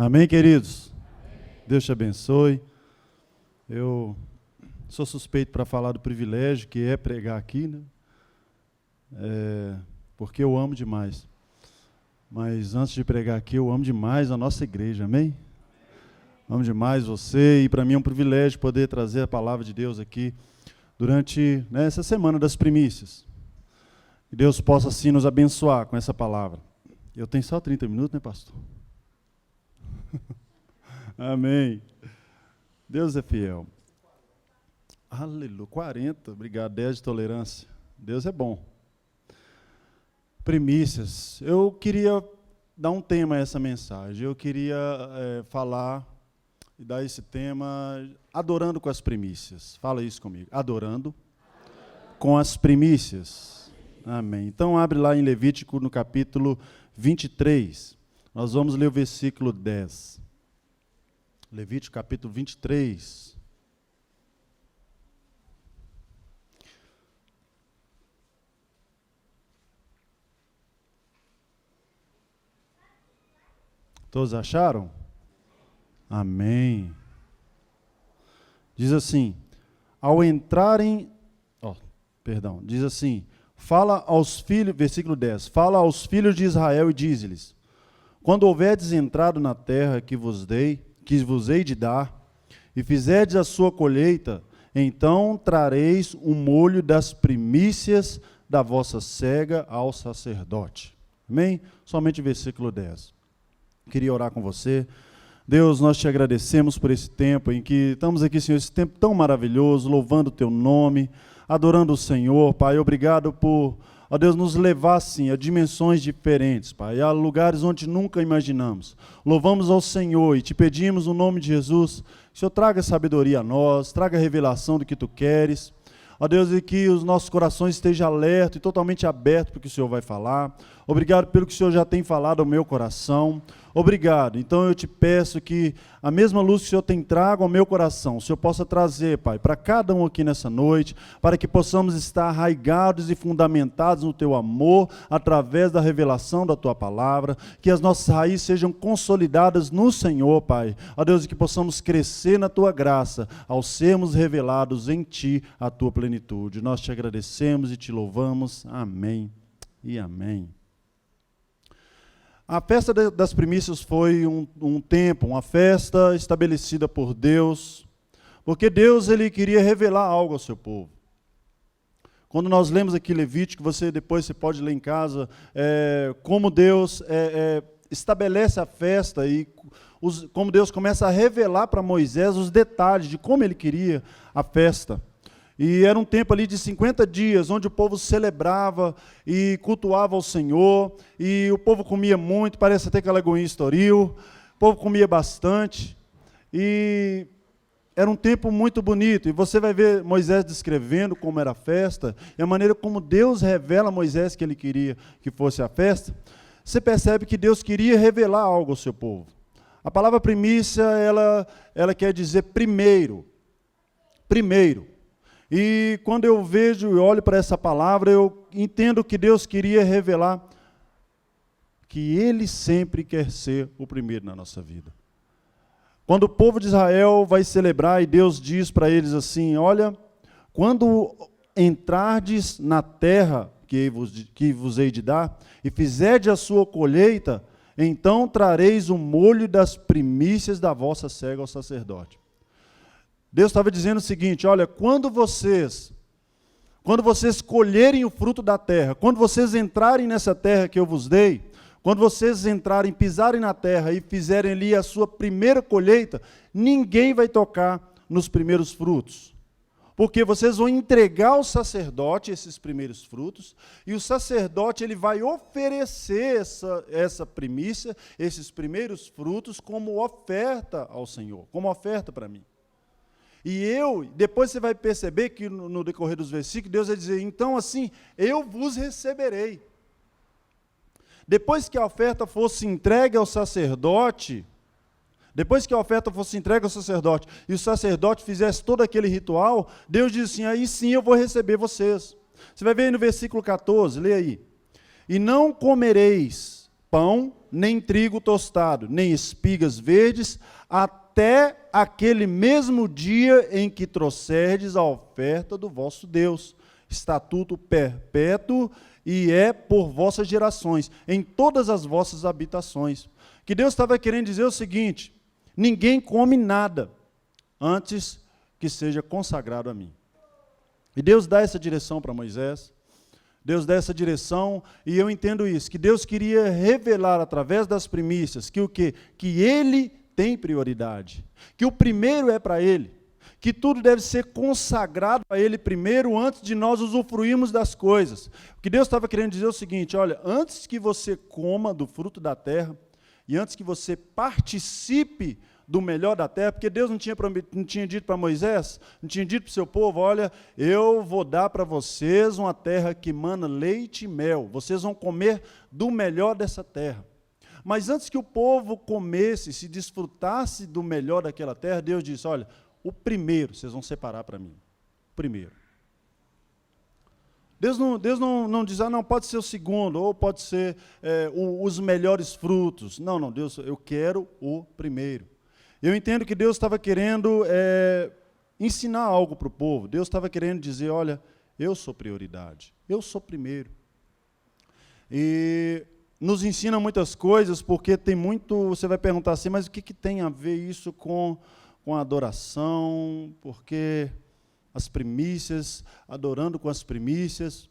Amém, queridos? Deus te abençoe. Eu sou suspeito para falar do privilégio que é pregar aqui, né? Porque eu amo demais. Mas antes de pregar aqui, eu amo demais a nossa igreja, amém? Amo demais você e para mim é um privilégio poder trazer a palavra de Deus aqui durante essa semana das primícias. Que Deus possa assim nos abençoar com essa palavra. Eu tenho só 30 minutos, né, pastor? Amém. Deus é fiel. Aleluia. 40, obrigado. 10 de tolerância. Deus é bom. Primícias. Eu queria dar um tema a essa mensagem. Eu queria falar e dar esse tema adorando com as primícias. Fala isso comigo. Adorando com as primícias. Amém. Então abre lá em Levítico no capítulo 23. Nós vamos ler o versículo 10. Levítico capítulo 23. Todos acharam? Amém. Diz assim, ao entrarem, diz assim, fala aos filhos, versículo 10, fala aos filhos de Israel e diz-lhes, quando houverdes entrado na terra que vos hei de dar, e fizerdes a sua colheita, então trareis o molho das primícias da vossa cega ao sacerdote. Amém? Somente o versículo 10. Queria orar com você. Deus, nós te agradecemos por esse tempo em que estamos aqui, Senhor, esse tempo tão maravilhoso, louvando o teu nome, adorando o Senhor, Pai. Obrigado por, ó Deus, nos levar, sim, a dimensões diferentes, Pai, a lugares onde nunca imaginamos. Louvamos ao Senhor e te pedimos no nome de Jesus, que o Senhor traga sabedoria a nós, traga revelação do que tu queres. Ó Deus, e que os nossos corações estejam alertos e totalmente abertos para o que o Senhor vai falar. Obrigado pelo que o Senhor já tem falado ao meu coração. Obrigado. Então eu te peço que a mesma luz que o Senhor tem trago ao meu coração, o Senhor possa trazer, Pai, para cada um aqui nessa noite, para que possamos estar arraigados e fundamentados no teu amor, através da revelação da tua palavra, que as nossas raízes sejam consolidadas no Senhor, Pai. Ó Deus, e que possamos crescer na tua graça, ao sermos revelados em ti a tua plenitude. Nós te agradecemos e te louvamos. Amém e amém. A festa das primícias foi um tempo, uma festa estabelecida por Deus, porque Deus ele queria revelar algo ao seu povo. Quando nós lemos aqui Levítico, depois você pode ler em casa, como Deus estabelece a festa e como Deus começa a revelar para Moisés os detalhes de como ele queria a festa. E era um tempo ali de 50 dias, onde o povo celebrava e cultuava ao Senhor, e o povo comia muito, parece até que a Lagoinha Estoril, o povo comia bastante, e era um tempo muito bonito, e você vai ver Moisés descrevendo como era a festa, e a maneira como Deus revela a Moisés que ele queria que fosse a festa, você percebe que Deus queria revelar algo ao seu povo. A palavra primícia, ela quer dizer primeiro. E quando eu vejo e olho para essa palavra, eu entendo que Deus queria revelar que Ele sempre quer ser o primeiro na nossa vida. Quando o povo de Israel vai celebrar e Deus diz para eles assim, olha, quando entrardes na terra que vos hei de dar, e fizerdes a sua colheita, então trareis o molho das primícias da vossa cega ao sacerdote. Deus estava dizendo o seguinte, olha, quando vocês colherem o fruto da terra, quando vocês entrarem nessa terra que eu vos dei, quando vocês entrarem, pisarem na terra e fizerem ali a sua primeira colheita, ninguém vai tocar nos primeiros frutos. Porque vocês vão entregar ao sacerdote esses primeiros frutos, e o sacerdote ele vai oferecer essa primícia, esses primeiros frutos, como oferta ao Senhor, como oferta para mim. E depois você vai perceber que no decorrer dos versículos, Deus vai dizer, então assim, eu vos receberei. Depois que a oferta fosse entregue ao sacerdote, e o sacerdote fizesse todo aquele ritual, Deus diz assim, aí sim eu vou receber vocês. Você vai ver aí no versículo 14, lê aí. E não comereis pão nem trigo tostado, nem espigas verdes, até aquele mesmo dia em que trouxerdes a oferta do vosso Deus. Estatuto perpétuo e é por vossas gerações, em todas as vossas habitações. Que Deus estava querendo dizer o seguinte: ninguém come nada antes que seja consagrado a mim. E Deus dá essa direção para Moisés. Deus dá essa direção, e eu entendo isso, que Deus queria revelar através das primícias que o quê? Que Ele tem prioridade, que o primeiro é para Ele, que tudo deve ser consagrado a Ele primeiro, antes de nós usufruirmos das coisas. O que Deus estava querendo dizer é o seguinte: olha, antes que você coma do fruto da terra, e antes que você participe do melhor da terra, porque Deus não tinha dito para Moisés, não tinha dito para o seu povo: olha, eu vou dar para vocês uma terra que mana leite e mel, vocês vão comer do melhor dessa terra. Mas antes que o povo comesse, se desfrutasse do melhor daquela terra, Deus disse: olha, o primeiro vocês vão separar para mim, o primeiro. Deus não diz, não, pode ser o segundo, ou pode ser os melhores frutos. Não, Deus, eu quero o primeiro. Eu entendo que Deus estava querendo ensinar algo para o povo. Deus estava querendo dizer: olha, eu sou prioridade, eu sou primeiro. E nos ensina muitas coisas, porque tem muito, você vai perguntar assim, mas o que tem a ver isso com a adoração? Porque as primícias, adorando com as primícias.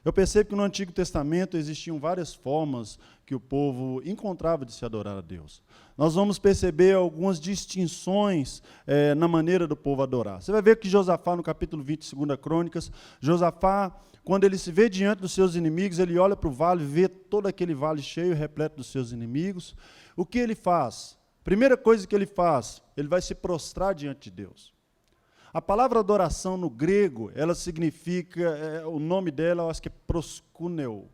Eu percebo que no Antigo Testamento existiam várias formas que o povo encontrava de se adorar a Deus. Nós vamos perceber algumas distinções na maneira do povo adorar. Você vai ver que Josafá, no capítulo 20 de 2 Crônicas, Josafá, quando ele se vê diante dos seus inimigos, ele olha para o vale, vê todo aquele vale cheio, repleto dos seus inimigos. O que ele faz? Primeira coisa que ele faz, ele vai se prostrar diante de Deus. A palavra adoração no grego, ela significa, o nome dela, eu acho que é proskuneo,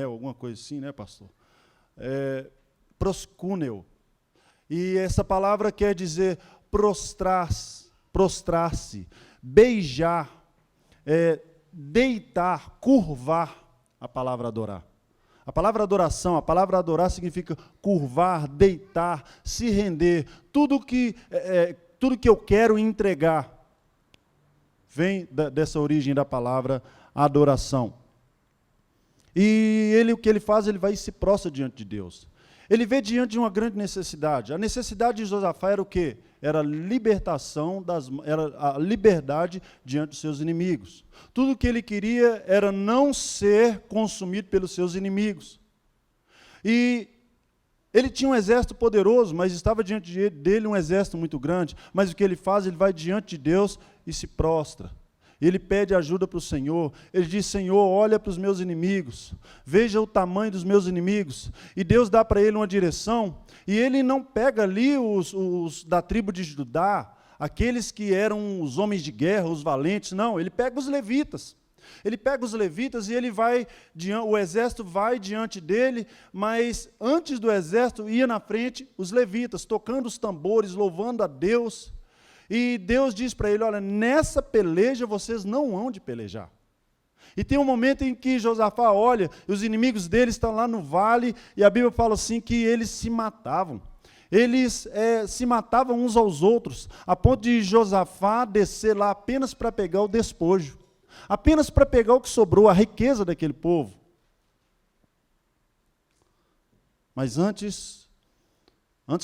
alguma coisa assim, né, pastor? Proskuneo. E essa palavra quer dizer prostrar-se, beijar, deitar, curvar, a palavra adorar. A palavra adoração, a palavra adorar significa curvar, deitar, se render, tudo que eu quero entregar vem dessa origem da palavra adoração. E o que ele faz? Ele vai e se prostra diante de Deus. Ele vê diante de uma grande necessidade. A necessidade de Josafá era o quê? Era a libertação, era a liberdade diante dos seus inimigos. Tudo o que ele queria era não ser consumido pelos seus inimigos. E ele tinha um exército poderoso, mas estava diante dele um exército muito grande. Mas o que ele faz? Ele vai diante de Deus e se prostra. Ele pede ajuda para o Senhor. Ele diz: Senhor, olha para os meus inimigos. Veja o tamanho dos meus inimigos. E Deus dá para ele uma direção. E ele não pega ali os da tribo de Judá, aqueles que eram os homens de guerra, os valentes. Não, ele pega os levitas. Ele pega os levitas e o exército vai diante dele, mas antes do exército ia na frente os levitas, tocando os tambores, louvando a Deus. E Deus diz para ele: olha, nessa peleja vocês não hão de pelejar. E tem um momento em que Josafá olha, e os inimigos dele estão lá no vale, e a Bíblia fala assim que eles se matavam. Eles se matavam uns aos outros, a ponto de Josafá descer lá apenas para pegar o despojo. Apenas para pegar o que sobrou, a riqueza daquele povo. Mas antes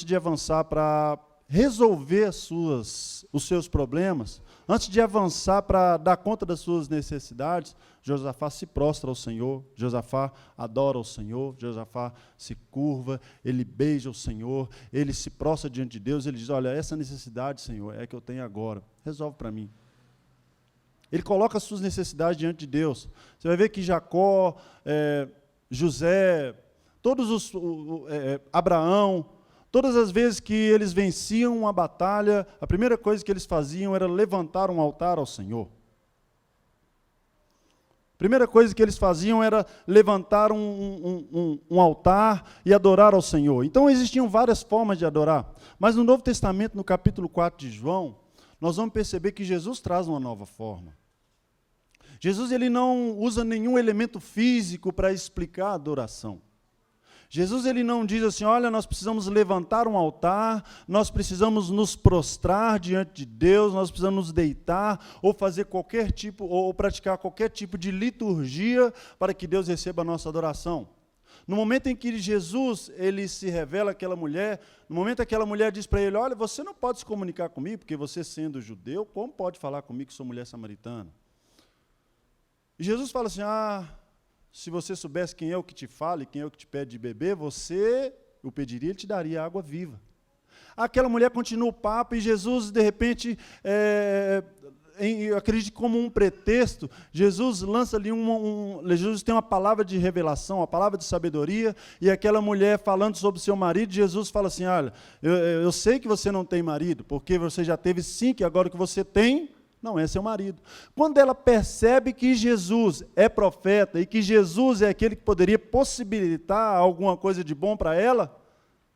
de avançar para resolver os seus problemas, antes de avançar para dar conta das suas necessidades, Josafá se prostra ao Senhor, Josafá adora o Senhor, Josafá se curva, ele beija o Senhor, ele se prostra diante de Deus, ele diz: olha, essa necessidade, Senhor, é que eu tenho agora, resolve para mim. Ele coloca as suas necessidades diante de Deus. Você vai ver que Jacó, José, Abraão, todas as vezes que eles venciam uma batalha, a primeira coisa que eles faziam era levantar um altar ao Senhor. A primeira coisa que eles faziam era levantar um altar e adorar ao Senhor. Então existiam várias formas de adorar. Mas no Novo Testamento, no capítulo 4 de João, nós vamos perceber que Jesus traz uma nova forma. Jesus ele não usa nenhum elemento físico para explicar a adoração. Jesus ele não diz assim, olha, nós precisamos levantar um altar, nós precisamos nos prostrar diante de Deus, nós precisamos nos deitar, ou fazer qualquer tipo, ou praticar qualquer tipo de liturgia para que Deus receba a nossa adoração. No momento em que Jesus ele se revela àquela mulher, no momento que aquela mulher diz para ele, olha, você não pode se comunicar comigo, porque você sendo judeu, como pode falar comigo que sou mulher samaritana? E Jesus fala assim, se você soubesse quem é o que te fala e quem é o que te pede de beber, você o pediria, ele te daria água viva. Aquela mulher continua o papo e Jesus, de repente, eu acredito como um pretexto, Jesus lança ali Jesus tem uma palavra de revelação, uma palavra de sabedoria, e aquela mulher falando sobre seu marido, Jesus fala assim, olha, eu sei que você não tem marido, porque você já teve 5 e agora que você tem, não é seu marido. Quando ela percebe que Jesus é profeta e que Jesus é aquele que poderia possibilitar alguma coisa de bom para ela,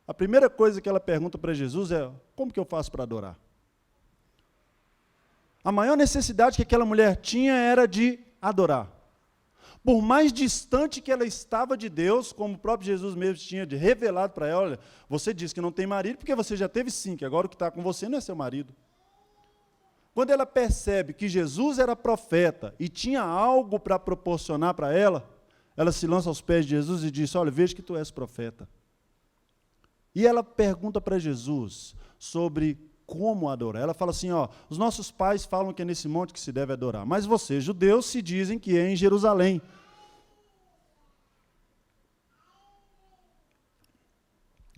a primeira coisa que ela pergunta para Jesus é, como que eu faço para adorar? A maior necessidade que aquela mulher tinha era de adorar. Por mais distante que ela estava de Deus, como o próprio Jesus mesmo tinha revelado para ela, olha, você disse que não tem marido porque você já teve 5, agora o que está com você não é seu marido. Quando ela percebe que Jesus era profeta e tinha algo para proporcionar para ela se lança aos pés de Jesus e diz, olha, veja que tu és profeta. E ela pergunta para Jesus sobre como adorar. Ela fala assim, os nossos pais falam que é nesse monte que se deve adorar, mas vocês, judeus, se dizem que é em Jerusalém.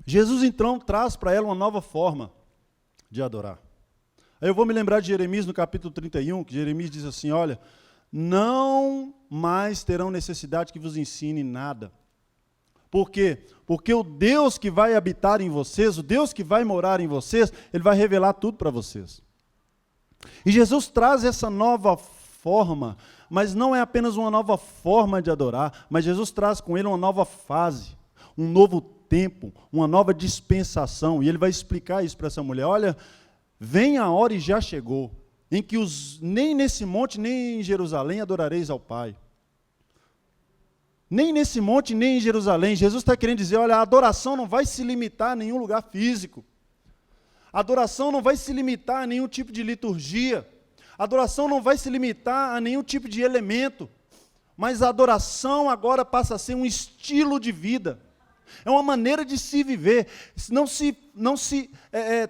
Jesus, então, traz para ela uma nova forma de adorar. Aí eu vou me lembrar de Jeremias, no capítulo 31, que Jeremias diz assim, olha, não mais terão necessidade que vos ensine nada. Por quê? Porque o Deus que vai habitar em vocês, o Deus que vai morar em vocês, Ele vai revelar tudo para vocês. E Jesus traz essa nova forma, mas não é apenas uma nova forma de adorar, mas Jesus traz com Ele uma nova fase, um novo tempo, uma nova dispensação, e Ele vai explicar isso para essa mulher, olha, vem a hora e já chegou, em que nem nesse monte, nem em Jerusalém adorareis ao Pai. Nem nesse monte, nem em Jerusalém. Jesus está querendo dizer, olha, a adoração não vai se limitar a nenhum lugar físico. A adoração não vai se limitar a nenhum tipo de liturgia. A adoração não vai se limitar a nenhum tipo de elemento. Mas a adoração agora passa a ser um estilo de vida. É uma maneira de se viver. Não se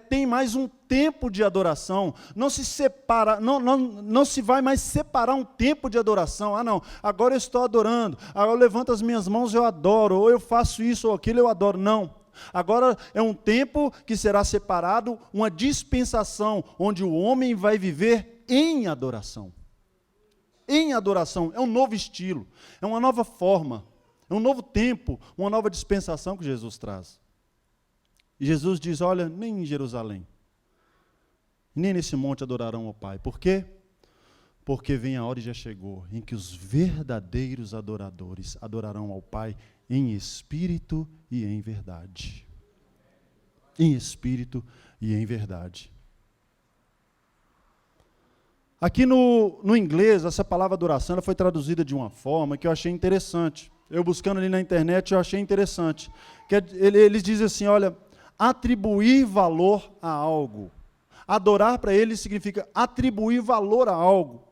tem mais um tempo de adoração. Não se separa, não se vai mais separar um tempo de adoração. Não, agora eu estou adorando. Agora eu levanto as minhas mãos e eu adoro. Ou eu faço isso ou aquilo eu adoro. Não. Agora é um tempo que será separado, uma dispensação, onde o homem vai viver em adoração. Em adoração. É um novo estilo. É uma nova forma. É um novo tempo, uma nova dispensação que Jesus traz. E Jesus diz, olha, nem em Jerusalém, nem nesse monte adorarão ao Pai. Por quê? Porque vem a hora e já chegou, em que os verdadeiros adoradores adorarão ao Pai em espírito e em verdade. Em espírito e em verdade. Aqui no inglês, essa palavra adoração ela foi traduzida de uma forma que eu achei interessante. Eu buscando ali na internet, eu achei interessante. Eles dizem assim, olha, atribuir valor a algo. Adorar para eles significa atribuir valor a algo.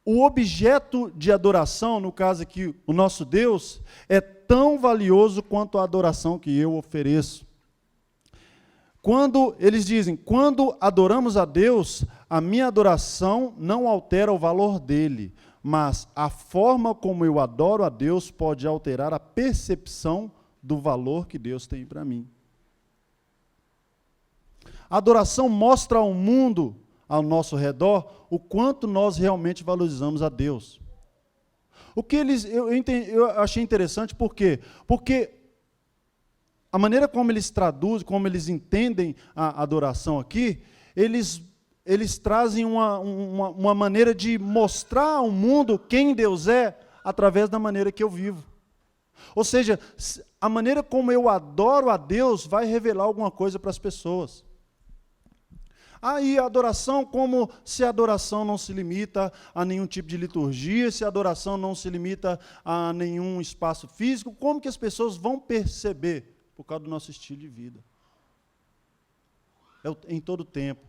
O objeto de adoração, no caso aqui, o nosso Deus, é tão valioso quanto a adoração que eu ofereço. Quando eles dizem, quando adoramos a Deus, a minha adoração não altera o valor dele, mas a forma como eu adoro a Deus pode alterar a percepção do valor que Deus tem para mim. A adoração mostra ao mundo, ao nosso redor, o quanto nós realmente valorizamos a Deus. O que eu achei interessante, por quê? Porque a maneira como eles traduzem, como eles entendem a adoração aqui, eles trazem uma maneira de mostrar ao mundo quem Deus é, através da maneira que eu vivo. Ou seja, a maneira como eu adoro a Deus vai revelar alguma coisa para as pessoas. Aí a adoração, como se a adoração não se limita a nenhum tipo de liturgia, se a adoração não se limita a nenhum espaço físico, como que as pessoas vão perceber? Por causa do nosso estilo de vida. Em todo o tempo.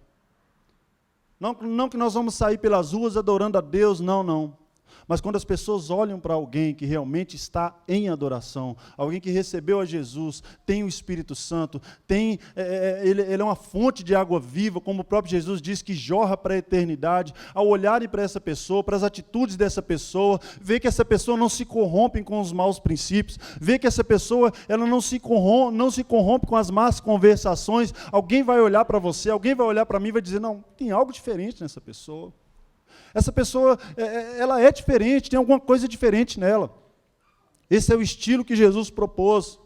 Não que nós vamos sair pelas ruas adorando a Deus, não. Mas quando as pessoas olham para alguém que realmente está em adoração, alguém que recebeu a Jesus, tem o Espírito Santo, ele é uma fonte de água viva, como o próprio Jesus diz, que jorra para a eternidade, ao olharem para essa pessoa, para as atitudes dessa pessoa, ver que essa pessoa não se corrompe com os maus princípios, ver que essa pessoa ela não se corrompe com as más conversações, alguém vai olhar para você, alguém vai olhar para mim e vai dizer, não, tem algo diferente nessa pessoa. Essa pessoa, ela é diferente, tem alguma coisa diferente nela. Esse é o estilo que Jesus propôs.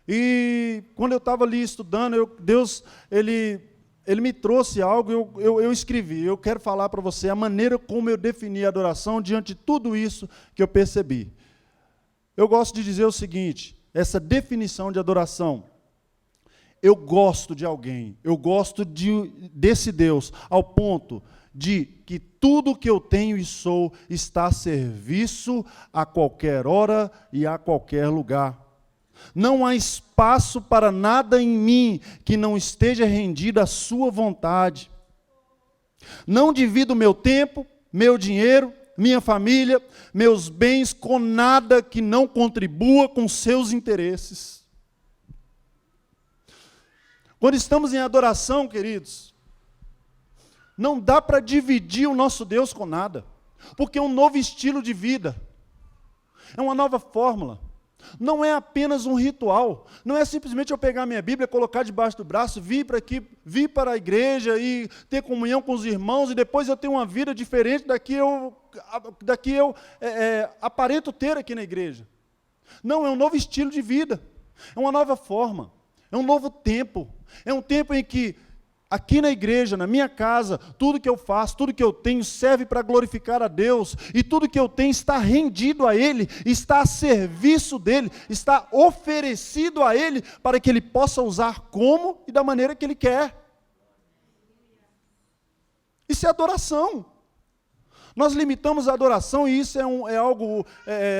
E quando eu estava ali estudando, Deus, Ele me trouxe algo, eu escrevi. Eu quero falar para você a maneira como eu defini a adoração diante de tudo isso que eu percebi. Eu gosto de dizer o seguinte, essa definição de adoração. Eu gosto de alguém, eu gosto desse Deus, ao ponto de que tudo que eu tenho e sou está a serviço a qualquer hora e a qualquer lugar. Não há espaço para nada em mim que não esteja rendido à sua vontade. Não divido meu tempo, meu dinheiro, minha família, meus bens com nada que não contribua com seus interesses. Quando estamos em adoração, queridos, não dá para dividir o nosso Deus com nada, porque é um novo estilo de vida, é uma nova fórmula, não é apenas um ritual, não é simplesmente eu pegar minha Bíblia, colocar debaixo do braço, vir para a igreja e ter comunhão com os irmãos, e depois eu ter uma vida diferente da que eu aparento ter aqui na igreja. Não, é um novo estilo de vida, é uma nova forma, é um novo tempo, é um tempo em que aqui na igreja, na minha casa, tudo que eu faço, tudo que eu tenho serve para glorificar a Deus, e tudo que eu tenho está rendido a Ele, está a serviço dEle, está oferecido a Ele, para que Ele possa usar como e da maneira que Ele quer. Isso é adoração. Nós limitamos a adoração, e isso é algo,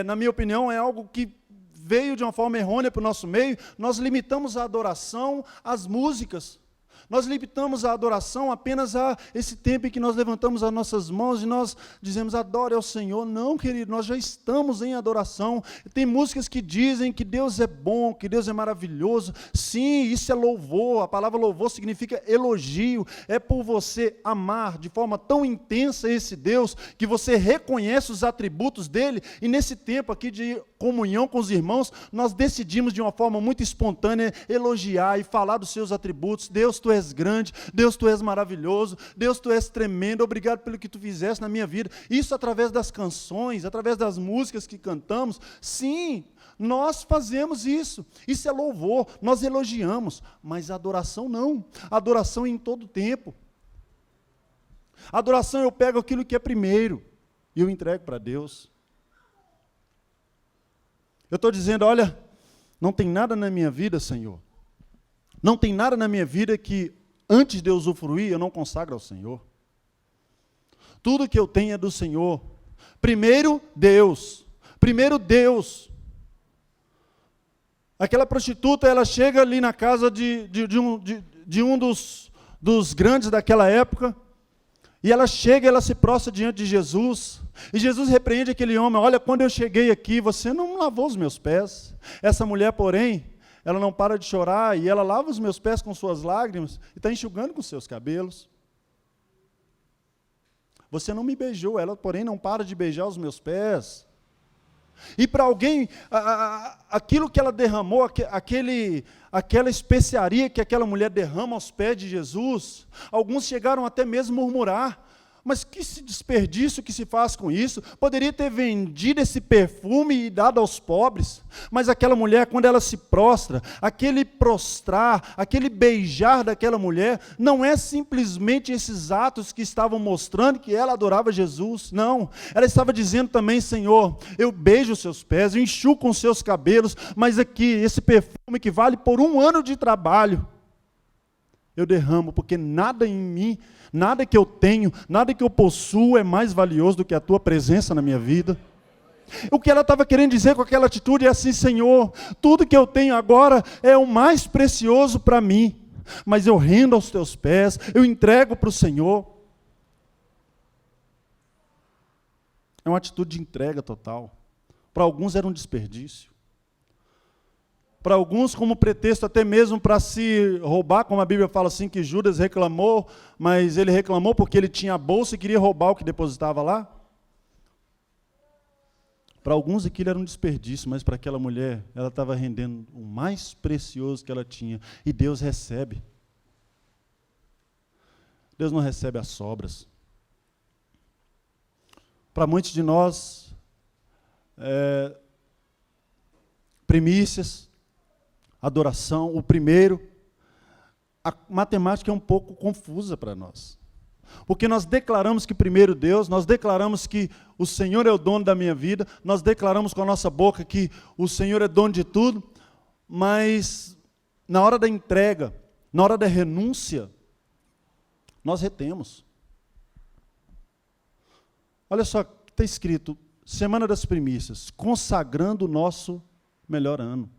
na minha opinião, é algo que veio de uma forma errônea para o nosso meio. Nós limitamos a adoração às músicas. Nós limitamos a adoração apenas a esse tempo em que nós levantamos as nossas mãos e nós dizemos, adore ao Senhor. Não, querido, nós já estamos em adoração. Tem músicas que dizem que Deus é bom, que Deus é maravilhoso. Sim, isso é louvor. A palavra louvor significa elogio. É por você amar de forma tão intensa esse Deus, que você reconhece os atributos dele, e nesse tempo aqui de comunhão com os irmãos, nós decidimos de uma forma muito espontânea elogiar e falar dos seus atributos. Deus, tu és grande, Deus, tu és maravilhoso, Deus, tu és tremendo, obrigado pelo que tu fizeste na minha vida. Isso através das canções, através das músicas que cantamos. Sim, nós fazemos isso é louvor, nós elogiamos, mas a adoração não, a adoração é em todo tempo. A adoração eu pego aquilo que é primeiro e eu entrego para Deus. Eu estou dizendo, olha, não tem nada na minha vida, Senhor, não tem nada na minha vida que, antes de eu usufruir, eu não consagro ao Senhor. Tudo que eu tenho é do Senhor. Primeiro Deus. Aquela prostituta, ela chega ali na casa de um dos grandes daquela época, e ela chega, ela se prostra diante de Jesus, e Jesus repreende aquele homem, olha, quando eu cheguei aqui, você não lavou os meus pés. Essa mulher, porém, ela não para de chorar, e ela lava os meus pés com suas lágrimas, e está enxugando com seus cabelos. Você não me beijou, ela, porém, não para de beijar os meus pés. E para alguém, aquilo que ela derramou, aquela especiaria que aquela mulher derrama aos pés de Jesus, alguns chegaram até mesmo a murmurar, mas que desperdício que se faz com isso? Poderia ter vendido esse perfume e dado aos pobres. Mas aquela mulher, quando ela se prostra, aquele prostrar, aquele beijar daquela mulher, não é simplesmente esses atos que estavam mostrando que ela adorava Jesus. Não, ela estava dizendo também, Senhor, eu beijo os seus pés, eu enxugo com os seus cabelos, mas aqui, esse perfume que vale por 1 ano de trabalho, eu derramo, porque nada em mim, nada que eu tenho, nada que eu possuo é mais valioso do que a tua presença na minha vida. O que ela estava querendo dizer com aquela atitude é assim: Senhor, tudo que eu tenho agora é o mais precioso para mim, mas eu rendo aos teus pés, eu entrego para o Senhor. É uma atitude de entrega total. Para alguns era um desperdício. Para alguns, como pretexto até mesmo para se roubar, como a Bíblia fala assim, que Judas reclamou, mas ele reclamou porque ele tinha a bolsa e queria roubar o que depositava lá. Para alguns aquilo era um desperdício, mas para aquela mulher, ela estava rendendo o mais precioso que ela tinha. E Deus recebe. Deus não recebe as sobras. Para muitos de nós, primícias, adoração, o primeiro, a matemática é um pouco confusa para nós. Porque nós declaramos que primeiro Deus, nós declaramos que o Senhor é o dono da minha vida, nós declaramos com a nossa boca que o Senhor é dono de tudo, mas na hora da entrega, na hora da renúncia, nós retemos. Olha só, está escrito, Semana das Primícias, consagrando o nosso melhor ano.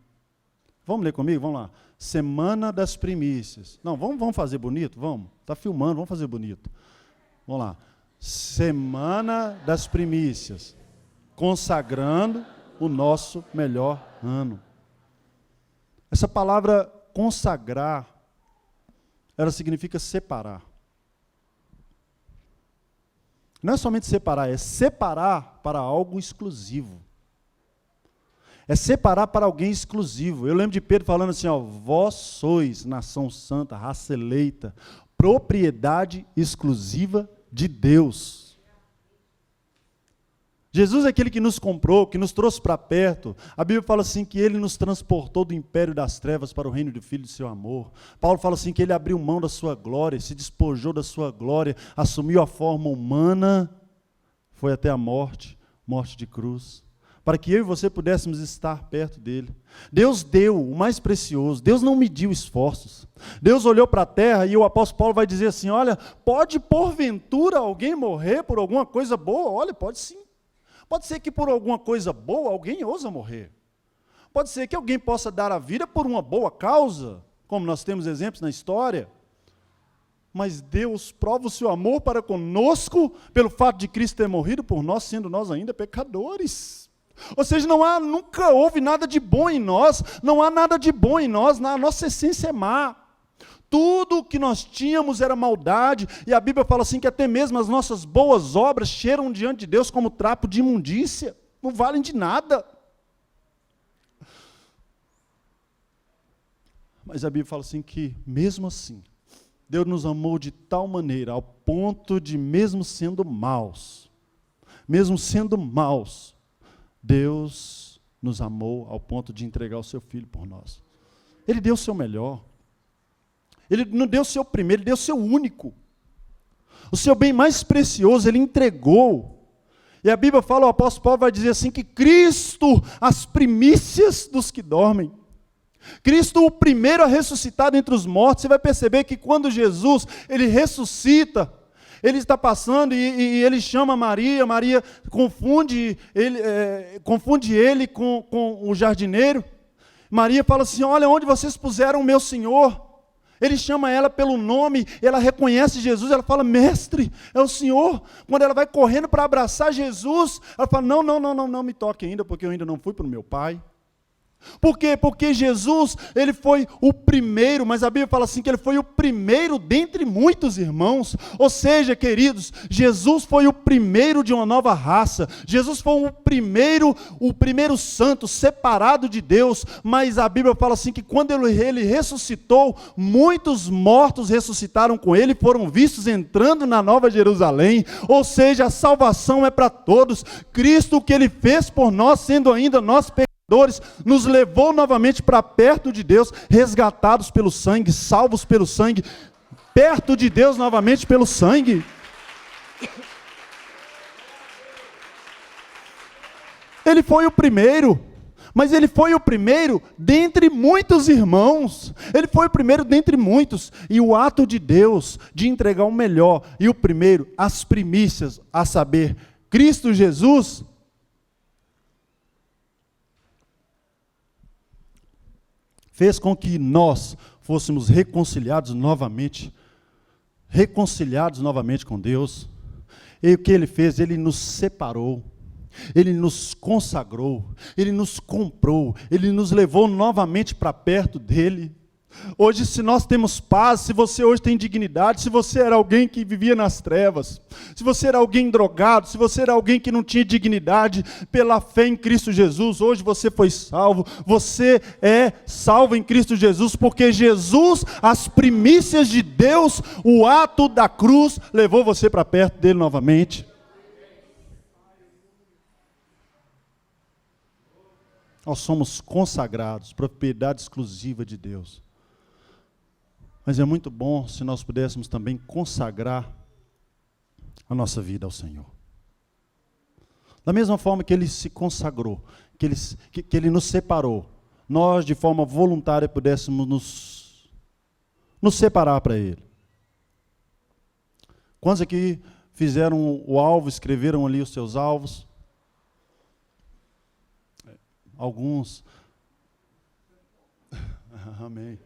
Vamos ler comigo? Vamos lá. Semana das Primícias. Não, vamos fazer bonito? Vamos. Está filmando, vamos fazer bonito. Vamos lá. Semana das Primícias. Consagrando o nosso melhor ano. Essa palavra consagrar, ela significa separar. Não é somente separar, é separar para algo exclusivo. É separar para alguém exclusivo. Eu lembro de Pedro falando assim, ó, vós sois nação santa, raça eleita, propriedade exclusiva de Deus. Jesus é aquele que nos comprou, que nos trouxe para perto. A Bíblia fala assim que ele nos transportou do império das trevas para o reino do Filho do seu amor. Paulo fala assim que ele abriu mão da sua glória, se despojou da sua glória, assumiu a forma humana, foi até a morte, morte de cruz, para que eu e você pudéssemos estar perto dele. Deus deu o mais precioso, Deus não mediu esforços. Deus olhou para a terra e o apóstolo Paulo vai dizer assim, olha, pode porventura alguém morrer por alguma coisa boa? Olha, pode sim. Pode ser que por alguma coisa boa alguém ousa morrer. Pode ser que alguém possa dar a vida por uma boa causa, como nós temos exemplos na história. Mas Deus prova o seu amor para conosco pelo fato de Cristo ter morrido por nós, sendo nós ainda pecadores. Ou seja, nunca houve nada de bom em nós, não há nada de bom em nós, a nossa essência é má. Tudo o que nós tínhamos era maldade, e a Bíblia fala assim que até mesmo as nossas boas obras cheiram diante de Deus como trapo de imundícia, não valem de nada. Mas a Bíblia fala assim que, mesmo assim, Deus nos amou de tal maneira, ao ponto de, mesmo sendo maus, Deus nos amou ao ponto de entregar o seu Filho por nós. Ele deu o seu melhor. Ele não deu o seu primeiro, ele deu o seu único. O seu bem mais precioso, ele entregou. E a Bíblia fala, o apóstolo Paulo vai dizer assim, que Cristo, as primícias dos que dormem. Cristo, o primeiro a ressuscitar dentre os mortos. Você vai perceber que quando Jesus, ele ressuscita, ele está passando e ele chama Maria, Maria confunde ele com o jardineiro. Maria fala assim, olha onde vocês puseram o meu Senhor. Ele chama ela pelo nome, ela reconhece Jesus, ela fala, mestre, é o Senhor. Quando ela vai correndo para abraçar Jesus, ela fala, não me toque ainda, porque eu ainda não fui para o meu Pai. Por quê? Porque Jesus, ele foi o primeiro, mas a Bíblia fala assim, que ele foi o primeiro dentre muitos irmãos. Ou seja, queridos, Jesus foi o primeiro de uma nova raça. Jesus foi o primeiro santo, separado de Deus. Mas a Bíblia fala assim, que quando ele ressuscitou, muitos mortos ressuscitaram com ele, foram vistos entrando na Nova Jerusalém. Ou seja, a salvação é para todos. Cristo, o que ele fez por nós, sendo ainda nós pecadores, nos levou novamente para perto de Deus, resgatados pelo sangue, salvos pelo sangue, perto de Deus novamente pelo sangue. Ele foi o primeiro, Mas ele foi o primeiro dentre muitos irmãos. Ele foi o primeiro dentre muitos. E o ato de Deus de entregar o melhor, e o primeiro, as primícias, a saber, Cristo Jesus, fez com que nós fôssemos reconciliados novamente com Deus. E o que ele fez? Ele nos separou, ele nos consagrou, ele nos comprou, ele nos levou novamente para perto dele. Hoje, se nós temos paz, se você hoje tem dignidade, se você era alguém que vivia nas trevas, se você era alguém drogado, se você era alguém que não tinha dignidade, pela fé em Cristo Jesus, hoje você foi salvo. Você é salvo em Cristo Jesus, porque Jesus, as primícias de Deus, o ato da cruz, levou você para perto dele novamente. Nós somos consagrados, propriedade exclusiva de Deus. Mas é muito bom se nós pudéssemos também consagrar a nossa vida ao Senhor. Da mesma forma que Ele se consagrou, que Ele nos separou, nós de forma voluntária pudéssemos nos separar para Ele. Quantos aqui fizeram o alvo, escreveram ali os seus alvos? Alguns. Amém.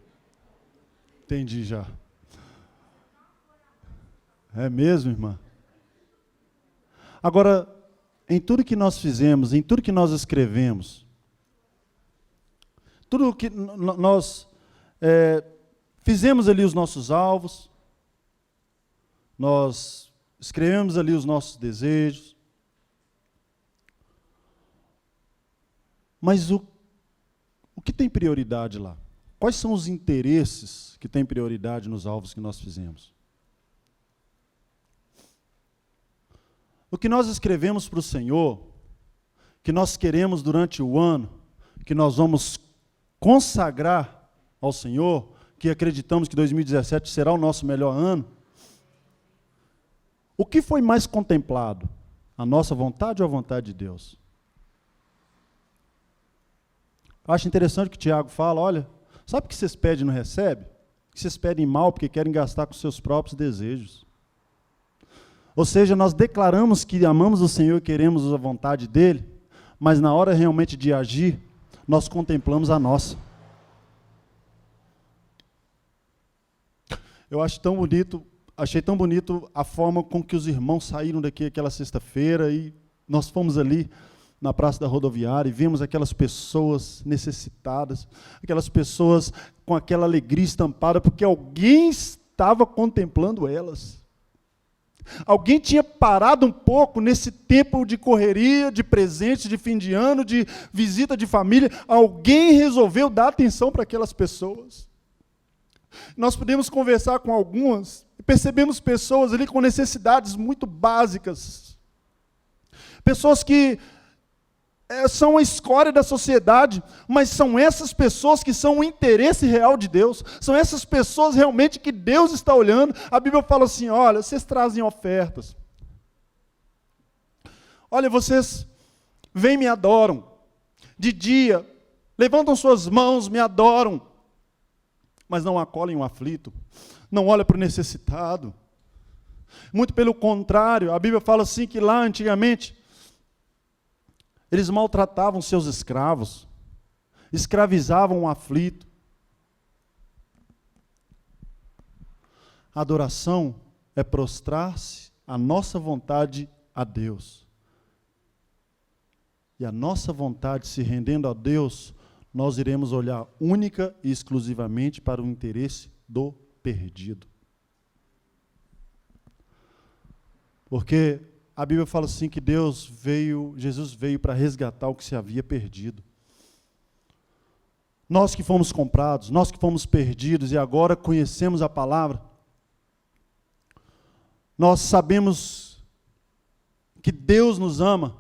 Entendi já. É mesmo, irmã? Agora, em tudo que nós fizemos, em tudo que nós escrevemos, tudo que nós fizemos ali os nossos alvos, nós escrevemos ali os nossos desejos, mas o que tem prioridade lá? Quais são os interesses que têm prioridade nos alvos que nós fizemos? O que nós escrevemos para o Senhor, que nós queremos durante o ano, que nós vamos consagrar ao Senhor, que acreditamos que 2017 será o nosso melhor ano, o que foi mais contemplado? A nossa vontade ou a vontade de Deus? Eu acho interessante que o Tiago fala, olha, sabe o que vocês pedem e não recebem? Que vocês pedem mal porque querem gastar com seus próprios desejos. Ou seja, nós declaramos que amamos o Senhor e queremos a vontade dEle, mas na hora realmente de agir, nós contemplamos a nossa. Eu acho tão bonito, achei tão bonito a forma com que os irmãos saíram daqui aquela sexta-feira e nós fomos ali na Praça da Rodoviária e vimos aquelas pessoas necessitadas, aquelas pessoas com aquela alegria estampada, porque alguém estava contemplando elas. Alguém tinha parado um pouco nesse tempo de correria, de presente, de fim de ano, de visita de família, alguém resolveu dar atenção para aquelas pessoas. Nós pudemos conversar com algumas, e percebemos pessoas ali com necessidades muito básicas, pessoas que são a escória da sociedade, mas são essas pessoas que são o interesse real de Deus, são essas pessoas realmente que Deus está olhando. A Bíblia fala assim, olha, vocês trazem ofertas, olha, vocês vêm e me adoram, de dia, levantam suas mãos, me adoram, mas não acolhem o aflito, não olham para o necessitado. Muito pelo contrário, a Bíblia fala assim que lá antigamente, eles maltratavam seus escravos, escravizavam o aflito. A adoração é prostrar-se à nossa vontade a Deus. E a nossa vontade se rendendo a Deus, nós iremos olhar única e exclusivamente para o interesse do perdido. Porque a Bíblia fala assim que Jesus veio para resgatar o que se havia perdido. Nós que fomos comprados, nós que fomos perdidos e agora conhecemos a palavra, nós sabemos que Deus nos ama.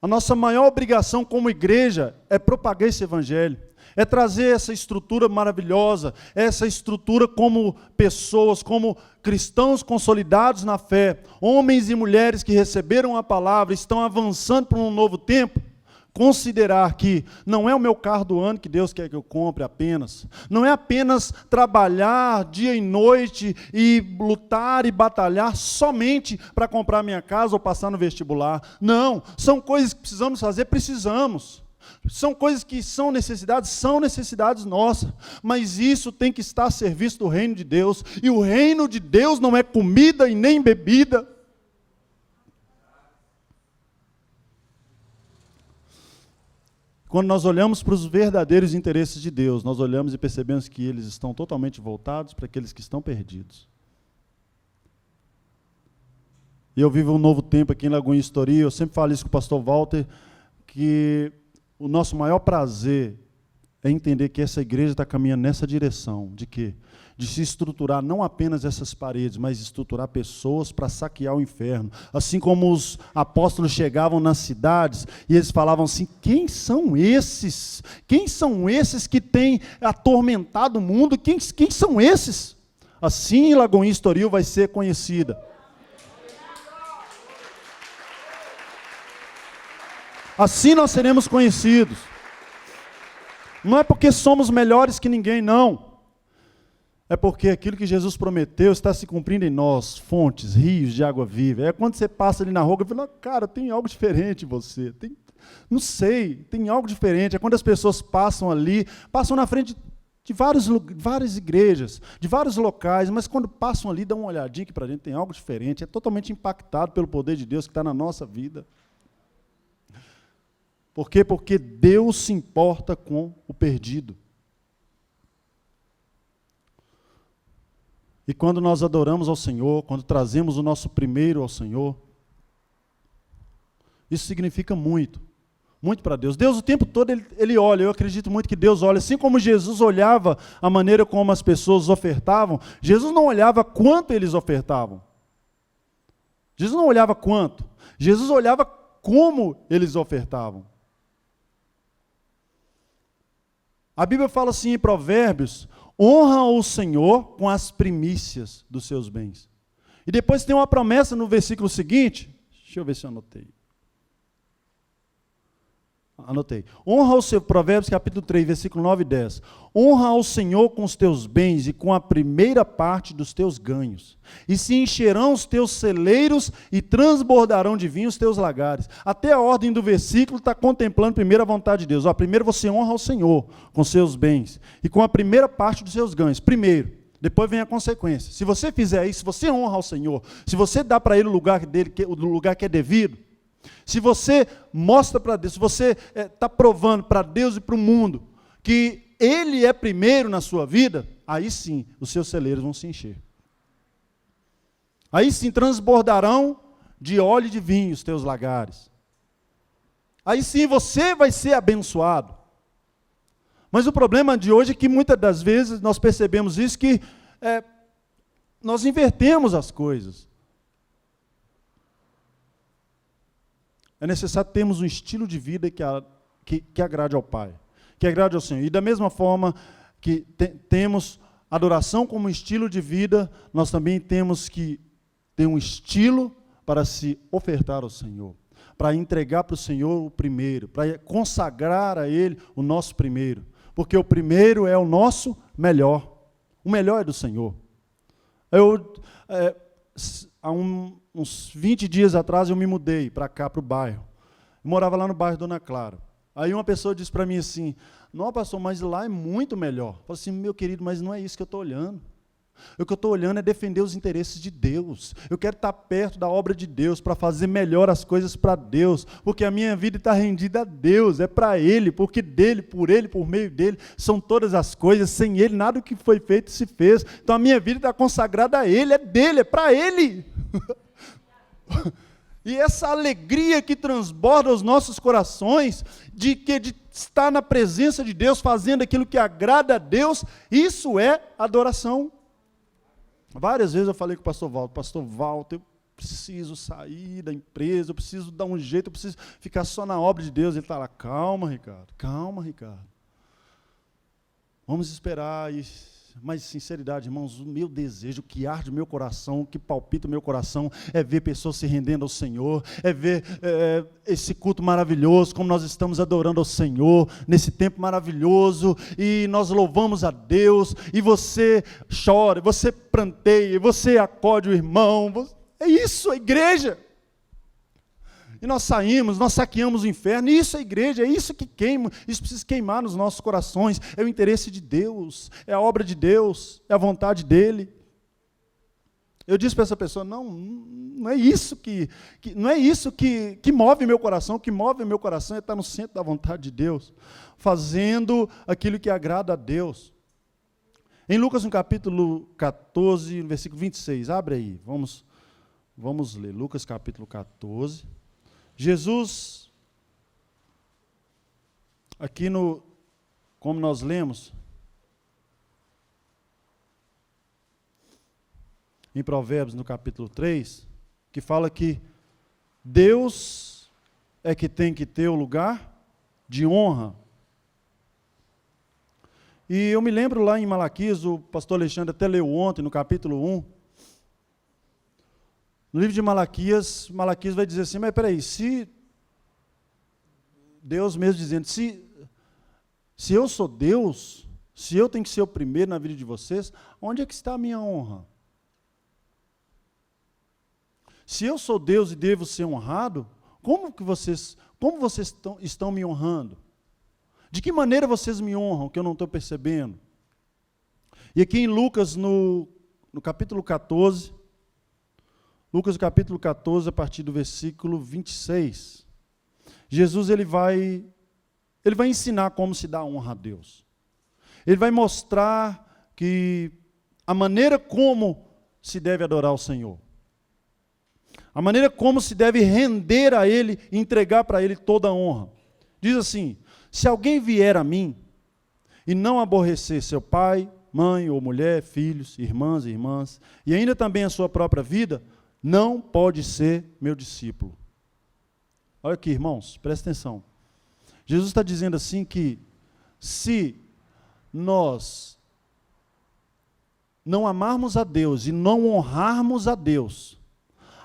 A nossa maior obrigação como igreja é propagar esse evangelho, é trazer essa estrutura maravilhosa, essa estrutura como pessoas, como cristãos consolidados na fé, homens e mulheres que receberam a palavra, estão avançando para um novo tempo, considerar que não é o meu carro do ano que Deus quer que eu compre apenas, não é apenas trabalhar dia e noite e lutar e batalhar somente para comprar minha casa ou passar no vestibular. Não, são coisas que precisamos fazer, precisamos. São coisas que são necessidades nossas, mas isso tem que estar a serviço do reino de Deus, e o reino de Deus não é comida e nem bebida. Quando nós olhamos para os verdadeiros interesses de Deus, nós olhamos e percebemos que eles estão totalmente voltados para aqueles que estão perdidos. E eu vivo um novo tempo aqui em Lagoinha Estoril, eu sempre falo isso com o pastor Walter, que o nosso maior prazer é entender que essa igreja está caminhando nessa direção, de quê? De se estruturar não apenas essas paredes, mas estruturar pessoas para saquear o inferno. Assim como os apóstolos chegavam nas cidades e eles falavam assim, quem são esses? Quem são esses que têm atormentado o mundo? Quem são esses? Assim Lagoinha Estoril vai ser conhecida. Assim nós seremos conhecidos. Não é porque somos melhores que ninguém, não. É porque aquilo que Jesus prometeu está se cumprindo em nós, fontes, rios de água viva. É quando você passa ali na rua e fala, cara, tem algo diferente em você. Não sei, tem algo diferente. É quando as pessoas passam ali, passam na frente de várias igrejas, de vários locais, mas quando passam ali, dão uma olhadinha aqui para dentro, tem algo diferente. É totalmente impactado pelo poder de Deus que está na nossa vida. Por quê? Porque Deus se importa com o perdido. E quando nós adoramos ao Senhor, quando trazemos o nosso primeiro ao Senhor, isso significa muito, muito para Deus. Deus o tempo todo, Ele olha, eu acredito muito que Deus olha, assim como Jesus olhava a maneira como as pessoas ofertavam, Jesus não olhava quanto eles ofertavam. Jesus não olhava quanto, Jesus olhava como eles ofertavam. A Bíblia fala assim em Provérbios, honra o Senhor com as primícias dos seus bens. E depois tem uma promessa no versículo seguinte, deixa eu ver se eu anotei. Anotei. Honra o Senhor, Provérbios capítulo 3, versículo 9 e 10. Honra ao Senhor com os teus bens e com a primeira parte dos teus ganhos. E se encherão os teus celeiros e transbordarão de vinho os teus lagares. Até a ordem do versículo está contemplando primeiro a vontade de Deus. Primeiro você honra ao Senhor com seus bens e com a primeira parte dos seus ganhos. Primeiro. Depois vem a consequência. Se você fizer isso, se você honra ao Senhor, se você dá para Ele o lugar que é devido, se você mostra para Deus, se você está provando para Deus e para o mundo que Ele é primeiro na sua vida, aí sim os seus celeiros vão se encher. Aí sim transbordarão de óleo e de vinho os teus lagares. Aí sim você vai ser abençoado. Mas o problema de hoje é que muitas das vezes nós percebemos isso, que nós invertemos as coisas. É necessário termos um estilo de vida que agrade ao Pai, que agrade ao Senhor. E da mesma forma que temos adoração como estilo de vida, nós também temos que ter um estilo para se ofertar ao Senhor, para entregar para o Senhor o primeiro, para consagrar a Ele o nosso primeiro, porque o primeiro é o nosso melhor, o melhor é do Senhor. Há uns 20 dias atrás eu me mudei para cá, para o bairro. Eu morava lá no bairro Dona Clara. Aí uma pessoa disse para mim assim, não, pastor, mas lá é muito melhor. Eu falei assim, meu querido, mas não é isso que eu estou olhando. O que eu estou olhando é defender os interesses de Deus. Eu quero estar perto da obra de Deus, para fazer melhor as coisas para Deus, porque a minha vida está rendida a Deus, é para Ele, porque dEle, por meio dEle, são todas as coisas, sem Ele nada do que foi feito se fez. Então a minha vida está consagrada a Ele, é dEle, é para Ele. E essa alegria que transborda os nossos corações, de estar na presença de Deus, fazendo aquilo que agrada a Deus, isso é adoração. Várias vezes eu falei com o pastor Walter, eu preciso sair da empresa, eu preciso dar um jeito, eu preciso ficar só na obra de Deus. Ele está lá, calma, Ricardo. Vamos esperar. E Mas, sinceridade, irmãos, o meu desejo, o que arde o meu coração, o que palpita o meu coração, é ver pessoas se rendendo ao Senhor, é ver esse culto maravilhoso, como nós estamos adorando ao Senhor, nesse tempo maravilhoso, e nós louvamos a Deus, e você chora, você pranteia, você acode o irmão, é isso, a igreja. E nós saímos, nós saqueamos o inferno, e isso é a igreja, é isso que queima, isso precisa queimar nos nossos corações, é o interesse de Deus, é a obra de Deus, é a vontade dEle. Eu disse para essa pessoa, não é isso não é isso que move meu coração, o que move meu coração é estar no centro da vontade de Deus, fazendo aquilo que agrada a Deus. Em Lucas, no capítulo 14, no versículo 26, abre aí, vamos ler, Lucas capítulo 14, Jesus, aqui como nós lemos, em Provérbios, no capítulo 3, que fala que Deus é que tem que ter o lugar de honra. E eu me lembro lá em Malaquias, o pastor Alexandre até leu ontem, no capítulo 1, no livro de Malaquias vai dizer assim, mas peraí, se Deus mesmo dizendo, se eu sou Deus, se eu tenho que ser o primeiro na vida de vocês, onde é que está a minha honra? Se eu sou Deus e devo ser honrado, como vocês estão me honrando? De que maneira vocês me honram, que eu não estou percebendo? E aqui em Lucas, no capítulo 14, Lucas capítulo 14, a partir do versículo 26, Jesus ele vai ensinar como se dá honra a Deus. Ele vai mostrar que a maneira como se deve adorar o Senhor, a maneira como se deve render a Ele, entregar para Ele toda a honra. Diz assim, se alguém vier a mim e não aborrecer seu pai, mãe ou mulher, filhos, irmãs e irmãs, e ainda também a sua própria vida, não pode ser meu discípulo. Olha aqui, irmãos, presta atenção. Jesus está dizendo assim que se nós não amarmos a Deus e não honrarmos a Deus,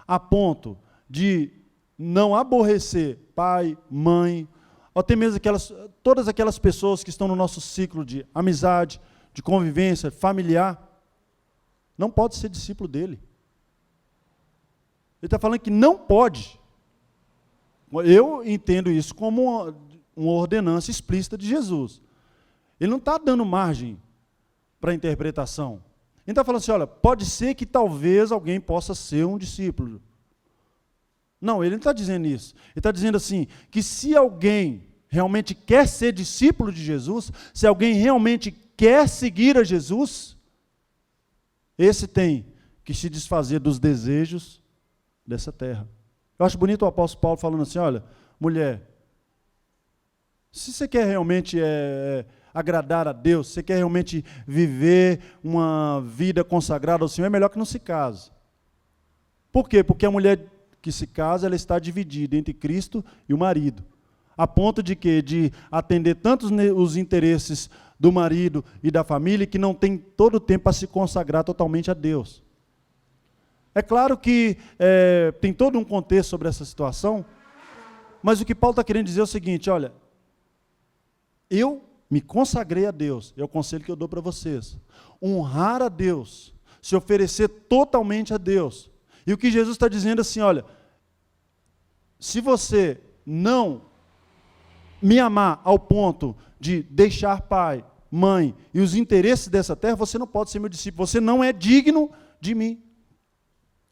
a ponto de não aborrecer pai, mãe, ou até mesmo todas aquelas pessoas que estão no nosso ciclo de amizade, de convivência, familiar, não pode ser discípulo dele. Ele está falando que não pode. Eu entendo isso como uma ordenança explícita de Jesus. Ele não está dando margem para a interpretação. Ele está falando assim, olha, pode ser que talvez alguém possa ser um discípulo. Não, ele não está dizendo isso. Ele está dizendo assim, que se alguém realmente quer ser discípulo de Jesus, se alguém realmente quer seguir a Jesus, esse tem que se desfazer dos desejos dessa terra. Eu acho bonito o apóstolo Paulo falando assim, olha, mulher, se você quer realmente agradar a Deus, se você quer realmente viver uma vida consagrada ao Senhor, é melhor que não se case. Por quê? Porque a mulher que se casa, ela está dividida entre Cristo e o marido. A ponto de quê? De atender tanto os interesses do marido e da família, que não tem todo o tempo para se consagrar totalmente a Deus. É claro que tem todo um contexto sobre essa situação, mas o que Paulo está querendo dizer é o seguinte, olha, eu me consagrei a Deus, é o conselho que eu dou para vocês, honrar a Deus, se oferecer totalmente a Deus. E o que Jesus está dizendo assim, olha, se você não me amar ao ponto de deixar pai, mãe e os interesses dessa terra, você não pode ser meu discípulo, você não é digno de mim.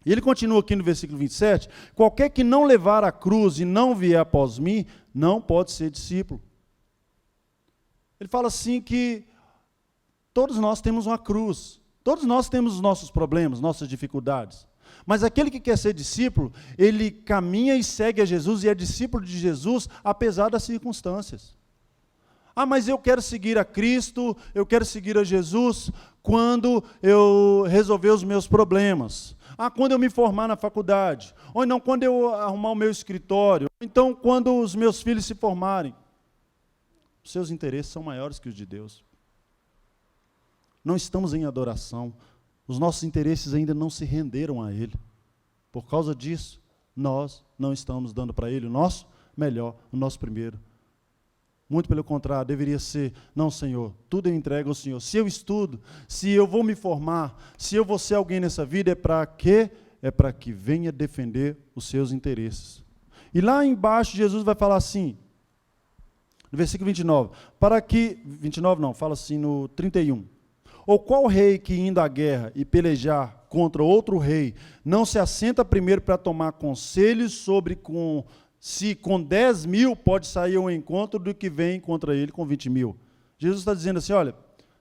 E ele continua aqui no versículo 27, qualquer que não levar a cruz e não vier após mim, não pode ser discípulo. Ele fala assim que todos nós temos uma cruz, todos nós temos os nossos problemas, nossas dificuldades. Mas aquele que quer ser discípulo, ele caminha e segue a Jesus e é discípulo de Jesus, apesar das circunstâncias. Ah, mas eu quero seguir a Cristo, eu quero seguir a Jesus quando eu resolver os meus problemas. Ah, quando eu me formar na faculdade. Ou não, quando eu arrumar o meu escritório. Ou então, quando os meus filhos se formarem. Os seus interesses são maiores que os de Deus. não estamos em adoração, os nossos interesses ainda não se renderam a Ele. Por causa disso, nós não estamos dando para Ele o nosso melhor, o nosso primeiro. Muito pelo contrário, deveria ser, não, Senhor, tudo eu entrego ao Senhor. Se eu estudo, se eu vou me formar, se eu vou ser alguém nessa vida, é para quê? É para que venha defender os seus interesses. E lá embaixo, Jesus vai falar assim, no versículo 29, para que, 29 não, fala assim no 31, ou qual rei que indo à guerra e pelejar contra outro rei, não se assenta primeiro para tomar conselhos sobre se com 10 mil pode sair ao encontro do que vem contra ele com 20 mil. Jesus está dizendo assim, olha,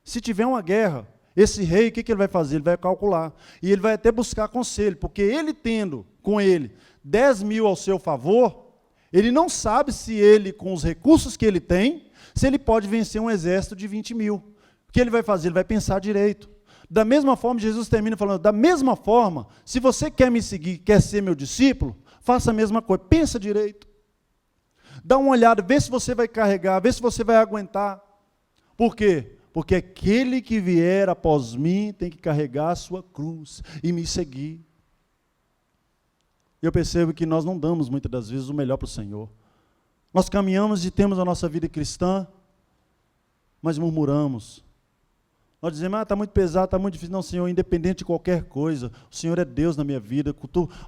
se tiver uma guerra, esse rei, o que ele vai fazer? Ele vai calcular, e ele vai até buscar conselho, porque ele tendo com ele 10 mil ao seu favor, ele não sabe se ele, com os recursos que ele tem, se ele pode vencer um exército de 20 mil. O que ele vai fazer? Ele vai pensar direito. Da mesma forma, Jesus termina falando, da mesma forma, se você quer me seguir, quer ser meu discípulo, faça a mesma coisa, pensa direito. Dá uma olhada, vê se você vai carregar, vê se você vai aguentar. Por quê? Porque aquele que vier após mim tem que carregar a sua cruz e me seguir. Eu percebo que nós não damos muitas das vezes o melhor para o Senhor. Nós caminhamos e temos a nossa vida cristã, mas murmuramos. Nós dizemos, está muito pesado, está muito difícil. Não, Senhor, independente de qualquer coisa, o Senhor é Deus na minha vida.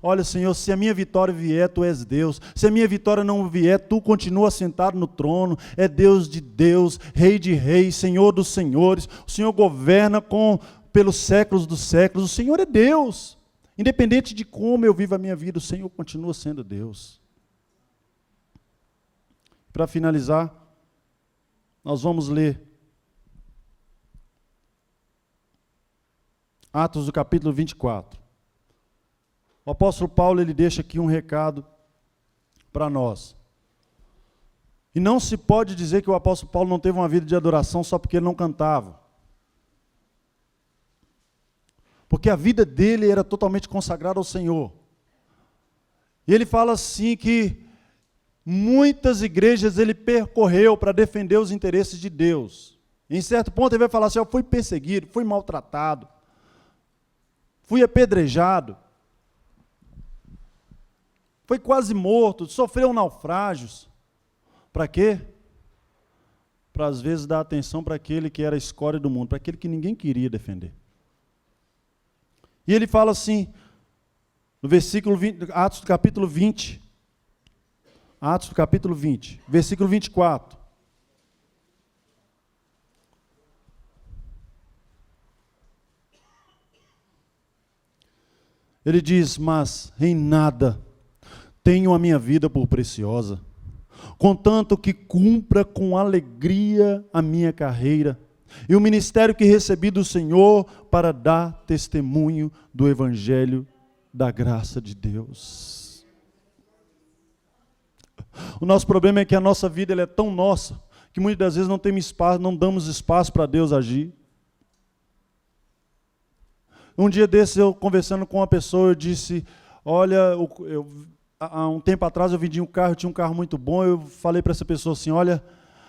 Olha, Senhor, se a minha vitória vier, Tu és Deus. Se a minha vitória não vier, Tu continua sentado no trono. É Deus de Deus, Rei de reis, Senhor dos senhores. O Senhor governa pelos séculos dos séculos. O Senhor é Deus. Independente de como eu vivo a minha vida, o Senhor continua sendo Deus. Para finalizar, nós vamos ler Atos do capítulo 24. O apóstolo Paulo, ele deixa aqui um recado para nós. E não se pode dizer que o apóstolo Paulo não teve uma vida de adoração só porque ele não cantava. Porque a vida dele era totalmente consagrada ao Senhor. E ele fala assim que muitas igrejas ele percorreu para defender os interesses de Deus. Em certo ponto ele vai falar assim, eu fui perseguido, fui maltratado, fui apedrejado, foi quase morto, sofreu naufrágios. Para quê? Para às vezes dar atenção para aquele que era a escória do mundo, para aquele que ninguém queria defender. E ele fala assim, no versículo 20, Atos do capítulo 20, versículo 24. Ele diz, mas em nada tenho a minha vida por preciosa, contanto que cumpra com alegria a minha carreira, e o ministério que recebi do Senhor para dar testemunho do Evangelho da graça de Deus. O nosso problema é que a nossa vida ela é tão nossa, que muitas das vezes não damos espaço para Deus agir. Um dia desses, eu conversando com uma pessoa, eu disse, olha, há um tempo atrás eu vendi um carro, eu tinha um carro muito bom, eu falei para essa pessoa assim, olha,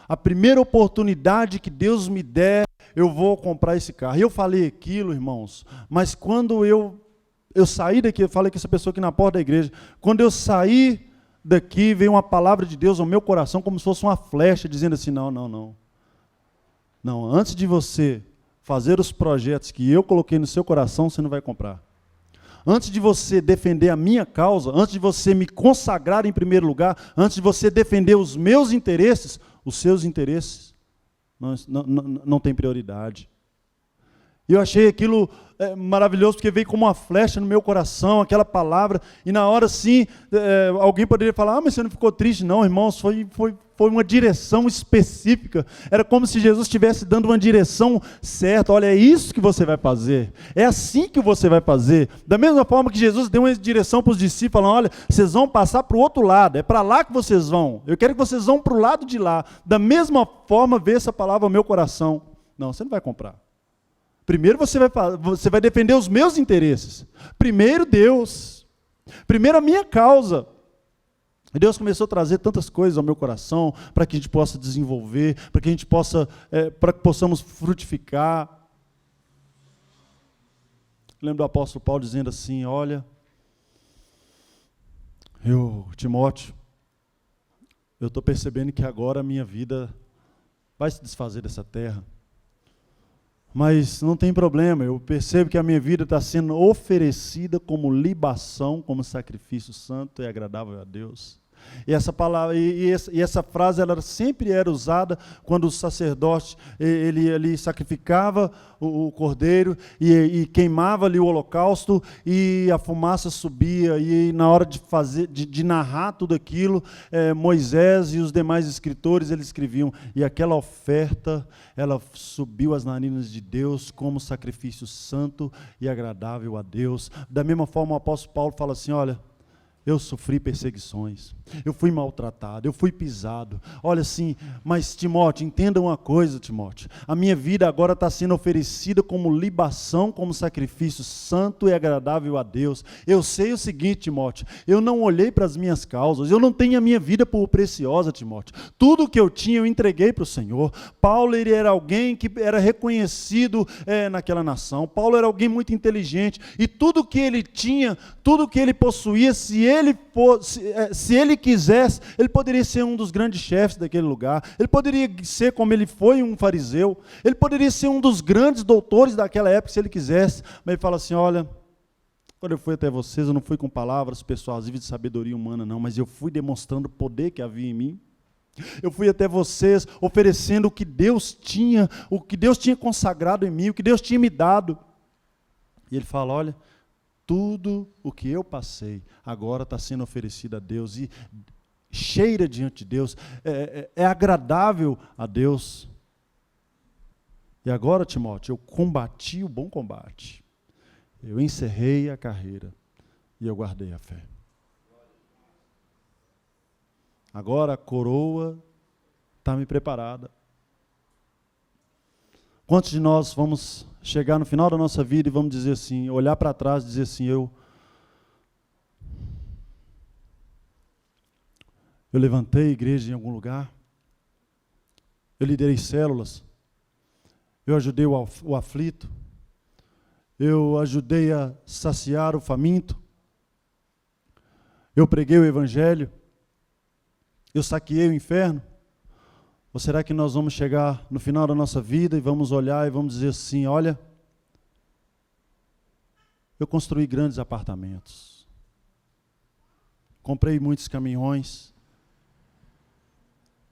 a primeira oportunidade que Deus me der, eu vou comprar esse carro. E eu falei aquilo, irmãos, mas quando eu saí daqui, eu falei com essa pessoa aqui na porta da igreja, quando eu saí daqui, veio uma palavra de Deus ao meu coração, como se fosse uma flecha, dizendo assim, não, antes de você fazer os projetos que eu coloquei no seu coração, você não vai comprar. Antes de você defender a minha causa, antes de você me consagrar em primeiro lugar, antes de você defender os meus interesses, os seus interesses não têm prioridade. E eu achei aquilo maravilhoso, porque veio como uma flecha no meu coração, aquela palavra, e na hora sim, alguém poderia falar, mas você não ficou triste? Não, irmãos, foi uma direção específica, era como se Jesus estivesse dando uma direção certa, olha, é isso que você vai fazer, é assim que você vai fazer, da mesma forma que Jesus deu uma direção para os discípulos, falando, olha, vocês vão passar para o outro lado, é para lá que vocês vão, eu quero que vocês vão para o lado de lá, da mesma forma veio essa palavra ao meu coração, não, você não vai comprar. Primeiro você vai defender os meus interesses. Primeiro Deus. Primeiro a minha causa. E Deus começou a trazer tantas coisas ao meu coração para que a gente possa desenvolver, para que a gente possa, para que possamos frutificar. lembro do apóstolo Paulo dizendo assim, olha, Timóteo, eu estou percebendo que agora a minha vida vai se desfazer dessa terra. Mas não tem problema, eu percebo que a minha vida está sendo oferecida como libação, como sacrifício santo e agradável a Deus. E essa palavra, essa frase, ela sempre era usada quando o sacerdote ele sacrificava o cordeiro e queimava ali o holocausto e a fumaça subia, e na hora de narrar tudo aquilo, Moisés e os demais escritores, eles escreviam, e aquela oferta, ela subiu às narinas de Deus como sacrifício santo e agradável a Deus. Da mesma forma, o apóstolo Paulo fala assim, olha, eu sofri perseguições, eu fui maltratado, eu fui pisado. Olha assim, mas Timóteo, entenda uma coisa, Timóteo. A minha vida agora está sendo oferecida como libação, como sacrifício santo e agradável a Deus. Eu sei o seguinte, Timóteo, eu não olhei para as minhas causas, eu não tenho a minha vida por preciosa, Timóteo. Tudo que eu tinha, eu entreguei para o Senhor. Paulo, ele era alguém que era reconhecido naquela nação. Paulo era alguém muito inteligente, e tudo que ele tinha, tudo que ele possuía, se ele quisesse, ele poderia ser um dos grandes chefes daquele lugar, ele poderia ser, como ele foi, um fariseu, ele poderia ser um dos grandes doutores daquela época, se ele quisesse, mas ele fala assim, olha, quando eu fui até vocês, eu não fui com palavras persuasivas de sabedoria humana não, mas eu fui demonstrando o poder que havia em mim. Eu fui até vocês oferecendo o que Deus tinha consagrado em mim, o que Deus tinha me dado. E ele fala, olha, tudo o que eu passei agora está sendo oferecido a Deus e cheira diante de Deus, é agradável a Deus. E agora, Timóteo, eu combati o bom combate, eu encerrei a carreira e eu guardei a fé. Agora a coroa está me preparada. Quantos de nós vamos chegar no final da nossa vida e vamos dizer assim, olhar para trás e dizer assim, eu levantei igreja em algum lugar, eu liderei células, eu ajudei o aflito, eu ajudei a saciar o faminto, eu preguei o evangelho, eu saqueei o inferno. Ou será que nós vamos chegar no final da nossa vida e vamos olhar e vamos dizer assim, olha, eu construí grandes apartamentos, comprei muitos caminhões.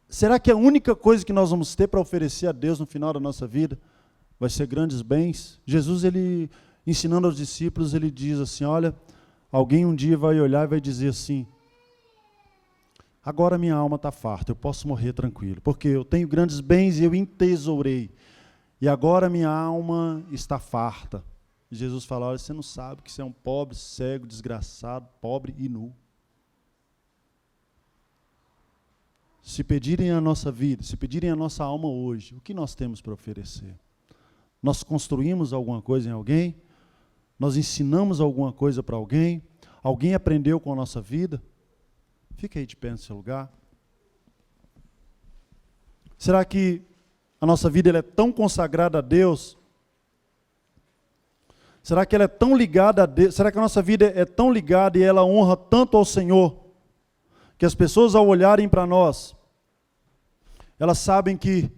Será que a única coisa que nós vamos ter para oferecer a Deus no final da nossa vida vai ser grandes bens? Jesus, ele ensinando aos discípulos, ele diz assim, olha, alguém um dia vai olhar e vai dizer assim, agora minha alma está farta, eu posso morrer tranquilo, porque eu tenho grandes bens e eu entesourei. E agora minha alma está farta. E Jesus fala, olha, você não sabe que você é um pobre, cego, desgraçado, pobre e nu. Se pedirem a nossa vida, se pedirem a nossa alma hoje, o que nós temos para oferecer? Nós construímos alguma coisa em alguém? Nós ensinamos alguma coisa para alguém? Alguém aprendeu com a nossa vida? Fica aí de pé no seu lugar. Será que a nossa vida ela é tão consagrada a Deus? Será que ela é tão ligada a Deus? Será que a nossa vida é tão ligada e ela honra tanto ao Senhor, que as pessoas ao olharem para nós, elas sabem que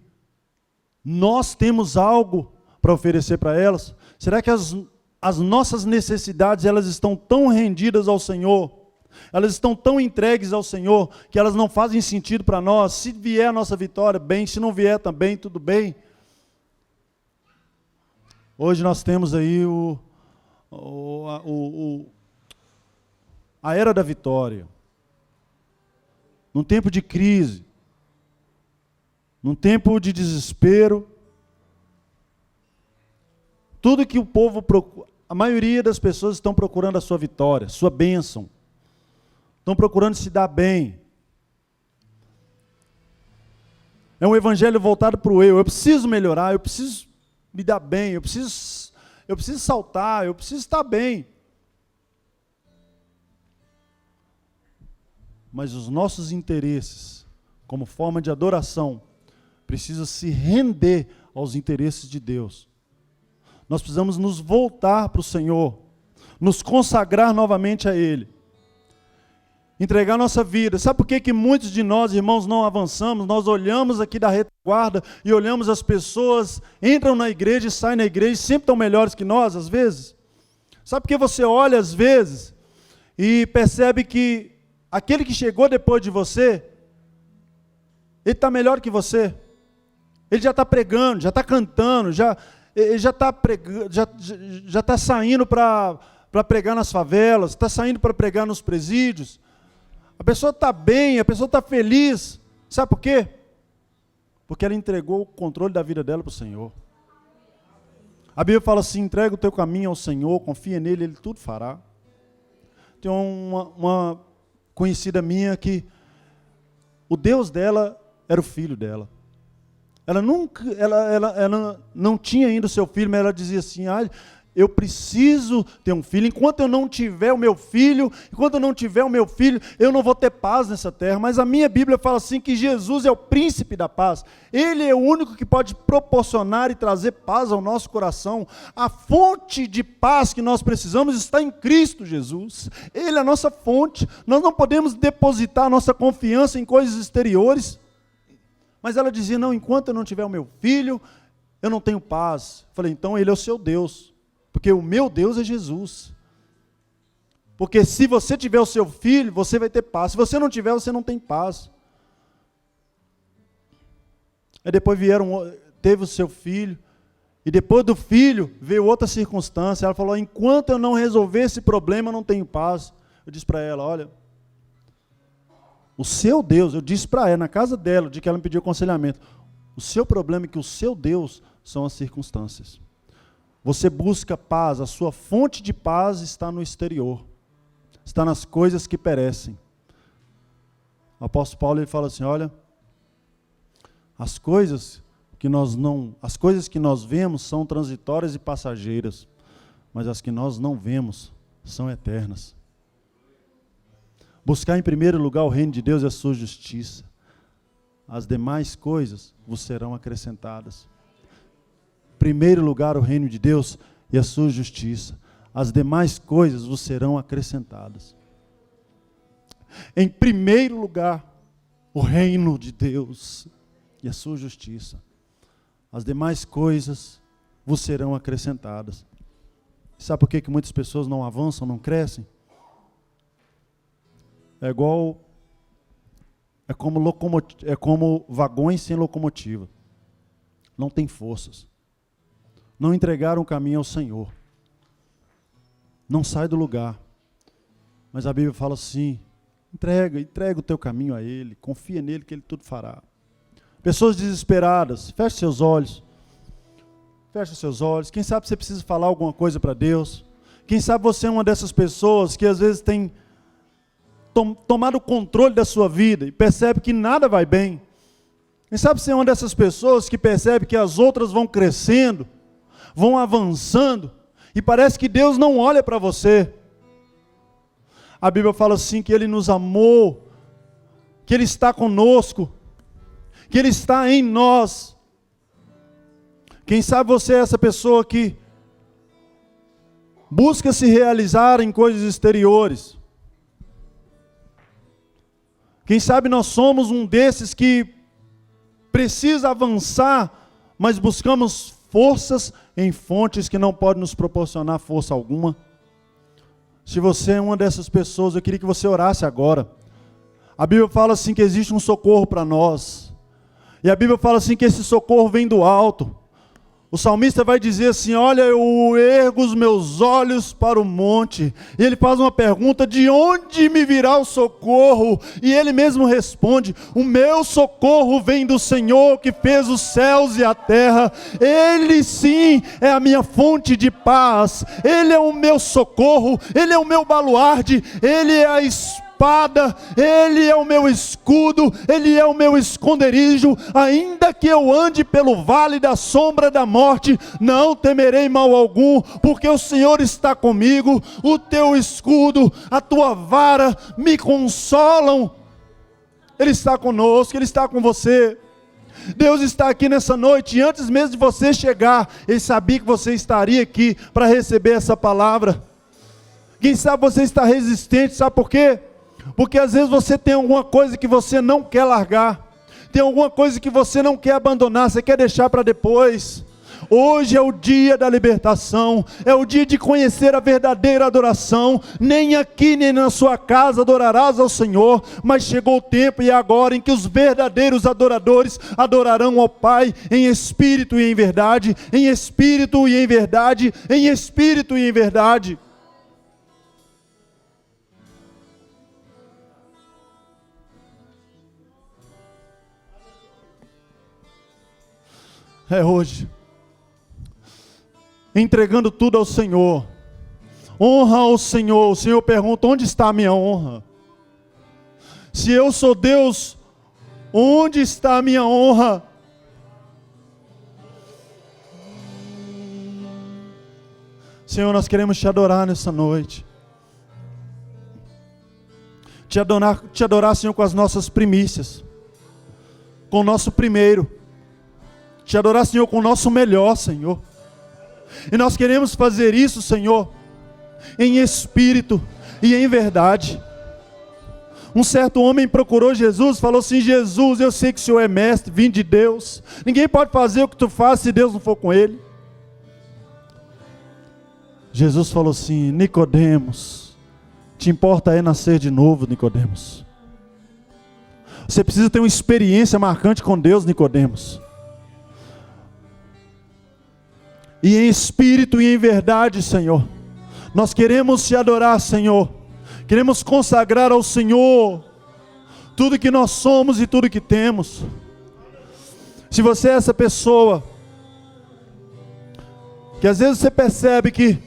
nós temos algo para oferecer para elas? Será que as nossas necessidades elas estão tão rendidas ao Senhor, elas estão tão entregues ao Senhor, que elas não fazem sentido para nós? Se vier a nossa vitória, bem, se não vier também, tudo bem. Hoje nós temos aí a era da vitória. Num tempo de crise, num tempo de desespero, tudo que o povo procura, a maioria das pessoas estão procurando a sua vitória, sua bênção. Estão procurando se dar bem. É um evangelho voltado para o eu. Eu preciso melhorar, eu preciso me dar bem, eu preciso saltar, eu preciso estar bem. Mas os nossos interesses, como forma de adoração, precisam se render aos interesses de Deus. Nós precisamos nos voltar para o Senhor, nos consagrar novamente a Ele, entregar nossa vida. Sabe por que muitos de nós, irmãos, não avançamos? Nós olhamos aqui da retaguarda e olhamos as pessoas, entram na igreja e saem na igreja, sempre estão melhores que nós, às vezes. Sabe por que você olha às vezes e percebe que aquele que chegou depois de você, ele está melhor que você. Ele já está pregando, já está cantando, ele já está pregando, já está saindo para pregar nas favelas, está saindo para pregar nos presídios. A pessoa está bem, a pessoa está feliz. Sabe por quê? Porque ela entregou o controle da vida dela para o Senhor. A Bíblia fala assim: entrega o teu caminho ao Senhor, confia nele, Ele tudo fará. Tem uma conhecida minha que o Deus dela era o filho dela. Ela não tinha ainda o seu filho, mas ela dizia assim: eu preciso ter um filho. Enquanto eu não tiver o meu filho, eu não vou ter paz nessa terra. Mas a minha Bíblia fala assim que Jesus é o príncipe da paz. Ele é o único que pode proporcionar e trazer paz ao nosso coração. A fonte de paz que nós precisamos está em Cristo Jesus. Ele é a nossa fonte. Nós não podemos depositar nossa confiança em coisas exteriores. Mas ela dizia: não, enquanto eu não tiver o meu filho, eu não tenho paz. Falei: então ele é o seu Deus. Porque o meu Deus é Jesus. Porque se você tiver o seu filho, você vai ter paz. Se você não tiver, você não tem paz. Aí depois teve o seu filho. E depois do filho, veio outra circunstância. Ela falou: enquanto eu não resolver esse problema, eu não tenho paz. Eu disse para ela: olha, o seu Deus, eu disse para ela, na casa dela, de que ela me pediu aconselhamento, o seu problema é que o seu Deus são as circunstâncias. Você busca paz, a sua fonte de paz está no exterior, está nas coisas que perecem. O apóstolo Paulo ele fala assim: olha, as coisas que nós vemos são transitórias e passageiras, mas as que nós não vemos são eternas. Buscar em primeiro lugar o reino de Deus e a sua justiça. As demais coisas vos serão acrescentadas. Primeiro lugar o reino de Deus e a sua justiça. As demais coisas vos serão acrescentadas. Em primeiro lugar, o reino de Deus e a sua justiça. As demais coisas vos serão acrescentadas. Sabe por que muitas pessoas não avançam, não crescem? É como vagões sem locomotiva. Não tem forças. Não entregaram o caminho ao Senhor. Não sai do lugar. Mas a Bíblia fala assim: entrega o teu caminho a Ele, confia nele que Ele tudo fará. Pessoas desesperadas, feche seus olhos. Feche seus olhos. Quem sabe você precisa falar alguma coisa para Deus. Quem sabe você é uma dessas pessoas que às vezes tem tomado o controle da sua vida e percebe que nada vai bem. Quem sabe você é uma dessas pessoas que percebe que as outras vão crescendo, vão avançando, e parece que Deus não olha para você. A Bíblia fala assim que Ele nos amou, que Ele está conosco, que Ele está em nós. Quem sabe você é essa pessoa que busca se realizar em coisas exteriores. Quem sabe nós somos um desses que precisa avançar, mas buscamos forças em fontes que não podem nos proporcionar força alguma. Se você é uma dessas pessoas, eu queria que você orasse agora. A Bíblia fala assim que existe um socorro para nós. E a Bíblia fala assim que esse socorro vem do alto. O salmista vai dizer assim: olha, eu ergo os meus olhos para o monte. E ele faz uma pergunta: de onde me virá o socorro? E ele mesmo responde: o meu socorro vem do Senhor que fez os céus e a terra. Ele sim é a minha fonte de paz. Ele é o meu socorro. Ele é o meu baluarte. Ele é a espada, Ele é o meu escudo, Ele é o meu esconderijo. Ainda que eu ande pelo vale da sombra da morte, não temerei mal algum, porque o Senhor está comigo. O teu escudo, a tua vara me consolam. Ele está conosco, Ele está com você. Deus está aqui nessa noite, e antes mesmo de você chegar, Ele sabia que você estaria aqui para receber essa palavra. Quem sabe você está resistente, sabe por quê? Porque às vezes você tem alguma coisa que você não quer largar, tem alguma coisa que você não quer abandonar, você quer deixar para depois. Hoje é o dia da libertação, é o dia de conhecer a verdadeira adoração. Nem aqui nem na sua casa adorarás ao Senhor, mas chegou o tempo e é agora em que os verdadeiros adoradores adorarão ao Pai em espírito e em verdade, em espírito e em verdade, em espírito e em verdade. É hoje, entregando tudo ao Senhor, honra ao Senhor. O Senhor pergunta: onde está a minha honra? Se eu sou Deus, onde está a minha honra? Senhor, nós queremos te adorar nessa noite, te adorar, Senhor, com as nossas primícias, com o nosso primeiro, te adorar, Senhor, com o nosso melhor, Senhor. E nós queremos fazer isso, Senhor, em espírito e em verdade. Um certo homem procurou Jesus, falou assim: Jesus, eu sei que o Senhor é mestre, vindo de Deus. Ninguém pode fazer o que tu fazes se Deus não for com ele. Jesus falou assim: Nicodemos, te importa é nascer de novo, Nicodemos? Você precisa ter uma experiência marcante com Deus, Nicodemos. E em espírito e em verdade, Senhor, nós queremos te adorar, Senhor. Queremos consagrar ao Senhor tudo que nós somos e tudo que temos. Se você é essa pessoa que às vezes você percebe que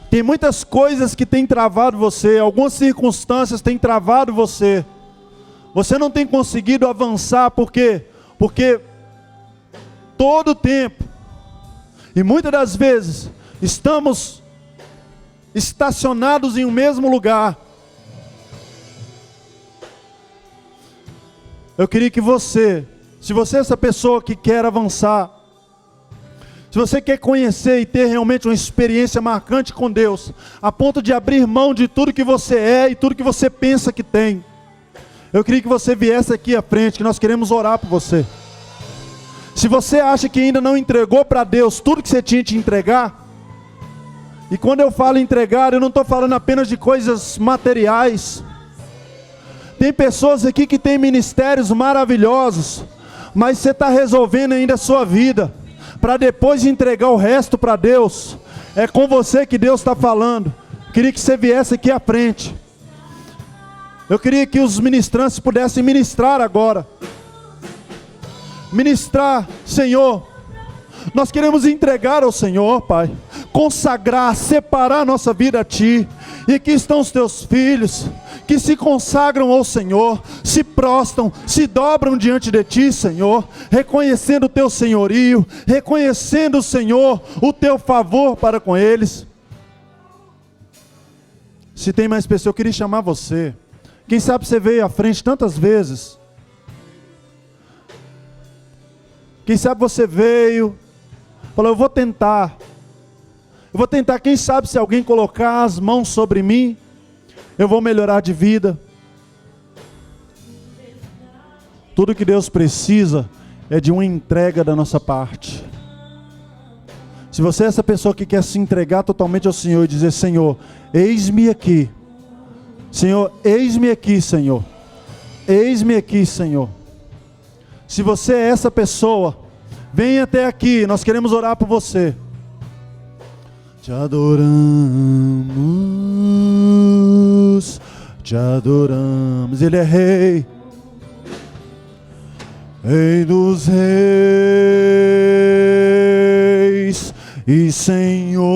tem muitas coisas que têm travado você, algumas circunstâncias têm travado você, você não tem conseguido avançar, por quê? Porque todo o tempo, e muitas das vezes, estamos estacionados em um mesmo lugar. Eu queria que você, se você é essa pessoa que quer avançar, se você quer conhecer e ter realmente uma experiência marcante com Deus, a ponto de abrir mão de tudo que você é e tudo que você pensa que tem, eu queria que você viesse aqui à frente, que nós queremos orar por você. Se você acha que ainda não entregou para Deus tudo que você tinha que entregar, e quando eu falo entregar, eu não estou falando apenas de coisas materiais. Tem pessoas aqui que têm ministérios maravilhosos, mas você está resolvendo ainda a sua vida, para depois entregar o resto para Deus. É com você que Deus está falando. Queria que você viesse aqui à frente. Eu queria que os ministrantes pudessem ministrar agora. Ministrar, Senhor, nós queremos entregar ao Senhor, Pai, consagrar, separar nossa vida a Ti. E aqui estão os Teus filhos, que se consagram ao Senhor, se prostram, se dobram diante de Ti, Senhor, reconhecendo o Teu senhorio, reconhecendo, Senhor, o Teu favor para com eles. Se tem mais pessoas, eu queria chamar você. Quem sabe você veio à frente tantas vezes. Quem sabe você veio, falou: eu vou tentar, quem sabe se alguém colocar as mãos sobre mim, eu vou melhorar de vida. Tudo que Deus precisa é de uma entrega da nossa parte. Se você é essa pessoa que quer se entregar totalmente ao Senhor e dizer: Senhor, eis-me aqui. Senhor, eis-me aqui, Senhor. Eis-me aqui, Senhor. Se você é essa pessoa, venha até aqui, nós queremos orar por você. Te adoramos, Ele é Rei, Rei dos reis e Senhor,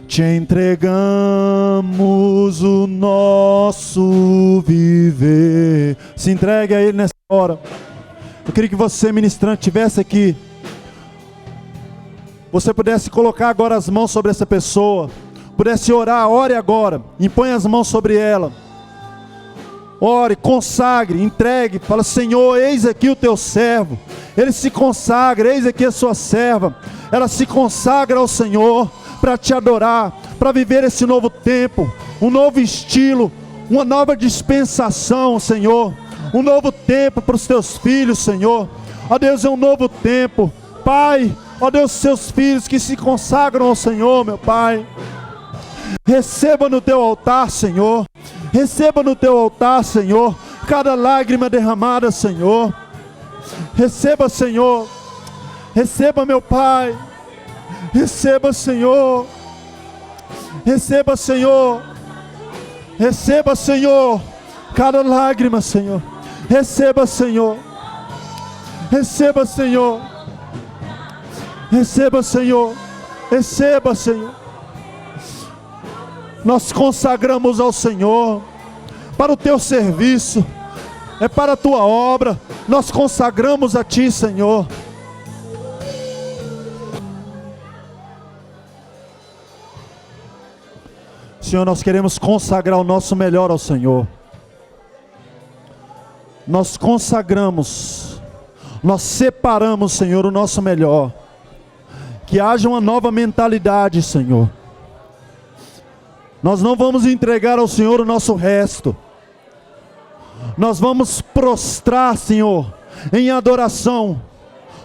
te entregamos o nosso viver. Se entregue a Ele nessa hora. Eu queria que você, ministrante, estivesse aqui, você pudesse colocar agora as mãos sobre essa pessoa, pudesse orar. Ore agora, impõe as mãos sobre ela. Ore, consagre, entregue. Fala: Senhor, eis aqui o teu servo. Ele se consagra, eis aqui a sua serva. Ela se consagra ao Senhor para te adorar, para viver esse novo tempo, um novo estilo, uma nova dispensação, Senhor. Um novo tempo para os teus filhos, Senhor. Ó Deus, é um novo tempo. Pai, ó Deus, seus filhos que se consagram ao Senhor, meu Pai. Receba no teu altar, Senhor. Receba no teu altar, Senhor, cada lágrima derramada, Senhor. Receba, Senhor. Receba, meu Pai. Receba, Senhor. Receba, Senhor. Receba, Senhor, cada lágrima, Senhor. Receba, Senhor. Receba, Senhor. Receba, Senhor. Receba, Senhor. Nós consagramos ao Senhor para o teu serviço, é para a tua obra. Nós consagramos a ti, Senhor. Senhor, nós queremos consagrar o nosso melhor ao Senhor. Nós consagramos, nós separamos, Senhor, o nosso melhor. Que haja uma nova mentalidade, Senhor. Nós não vamos entregar ao Senhor o nosso resto. Nós vamos prostrar, Senhor, em adoração,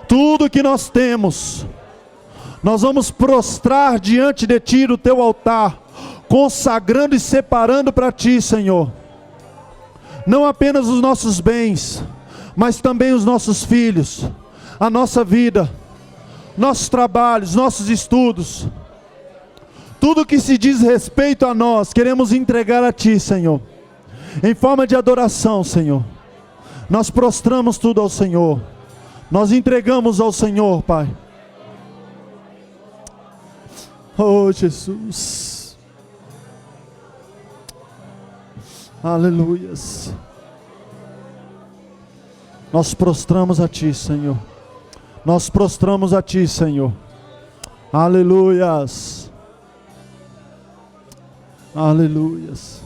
tudo que nós temos. Nós vamos prostrar diante de Ti, do Teu altar, consagrando e separando para Ti, Senhor. Não apenas os nossos bens, mas também os nossos filhos, a nossa vida, nossos trabalhos, nossos estudos. Tudo que se diz respeito a nós, queremos entregar a Ti, Senhor, em forma de adoração, Senhor. Nós prostramos tudo ao Senhor. Nós entregamos ao Senhor, Pai. Oh, Jesus. Aleluias. Nós prostramos a Ti, Senhor. Nós prostramos a Ti, Senhor. Aleluias. Aleluias.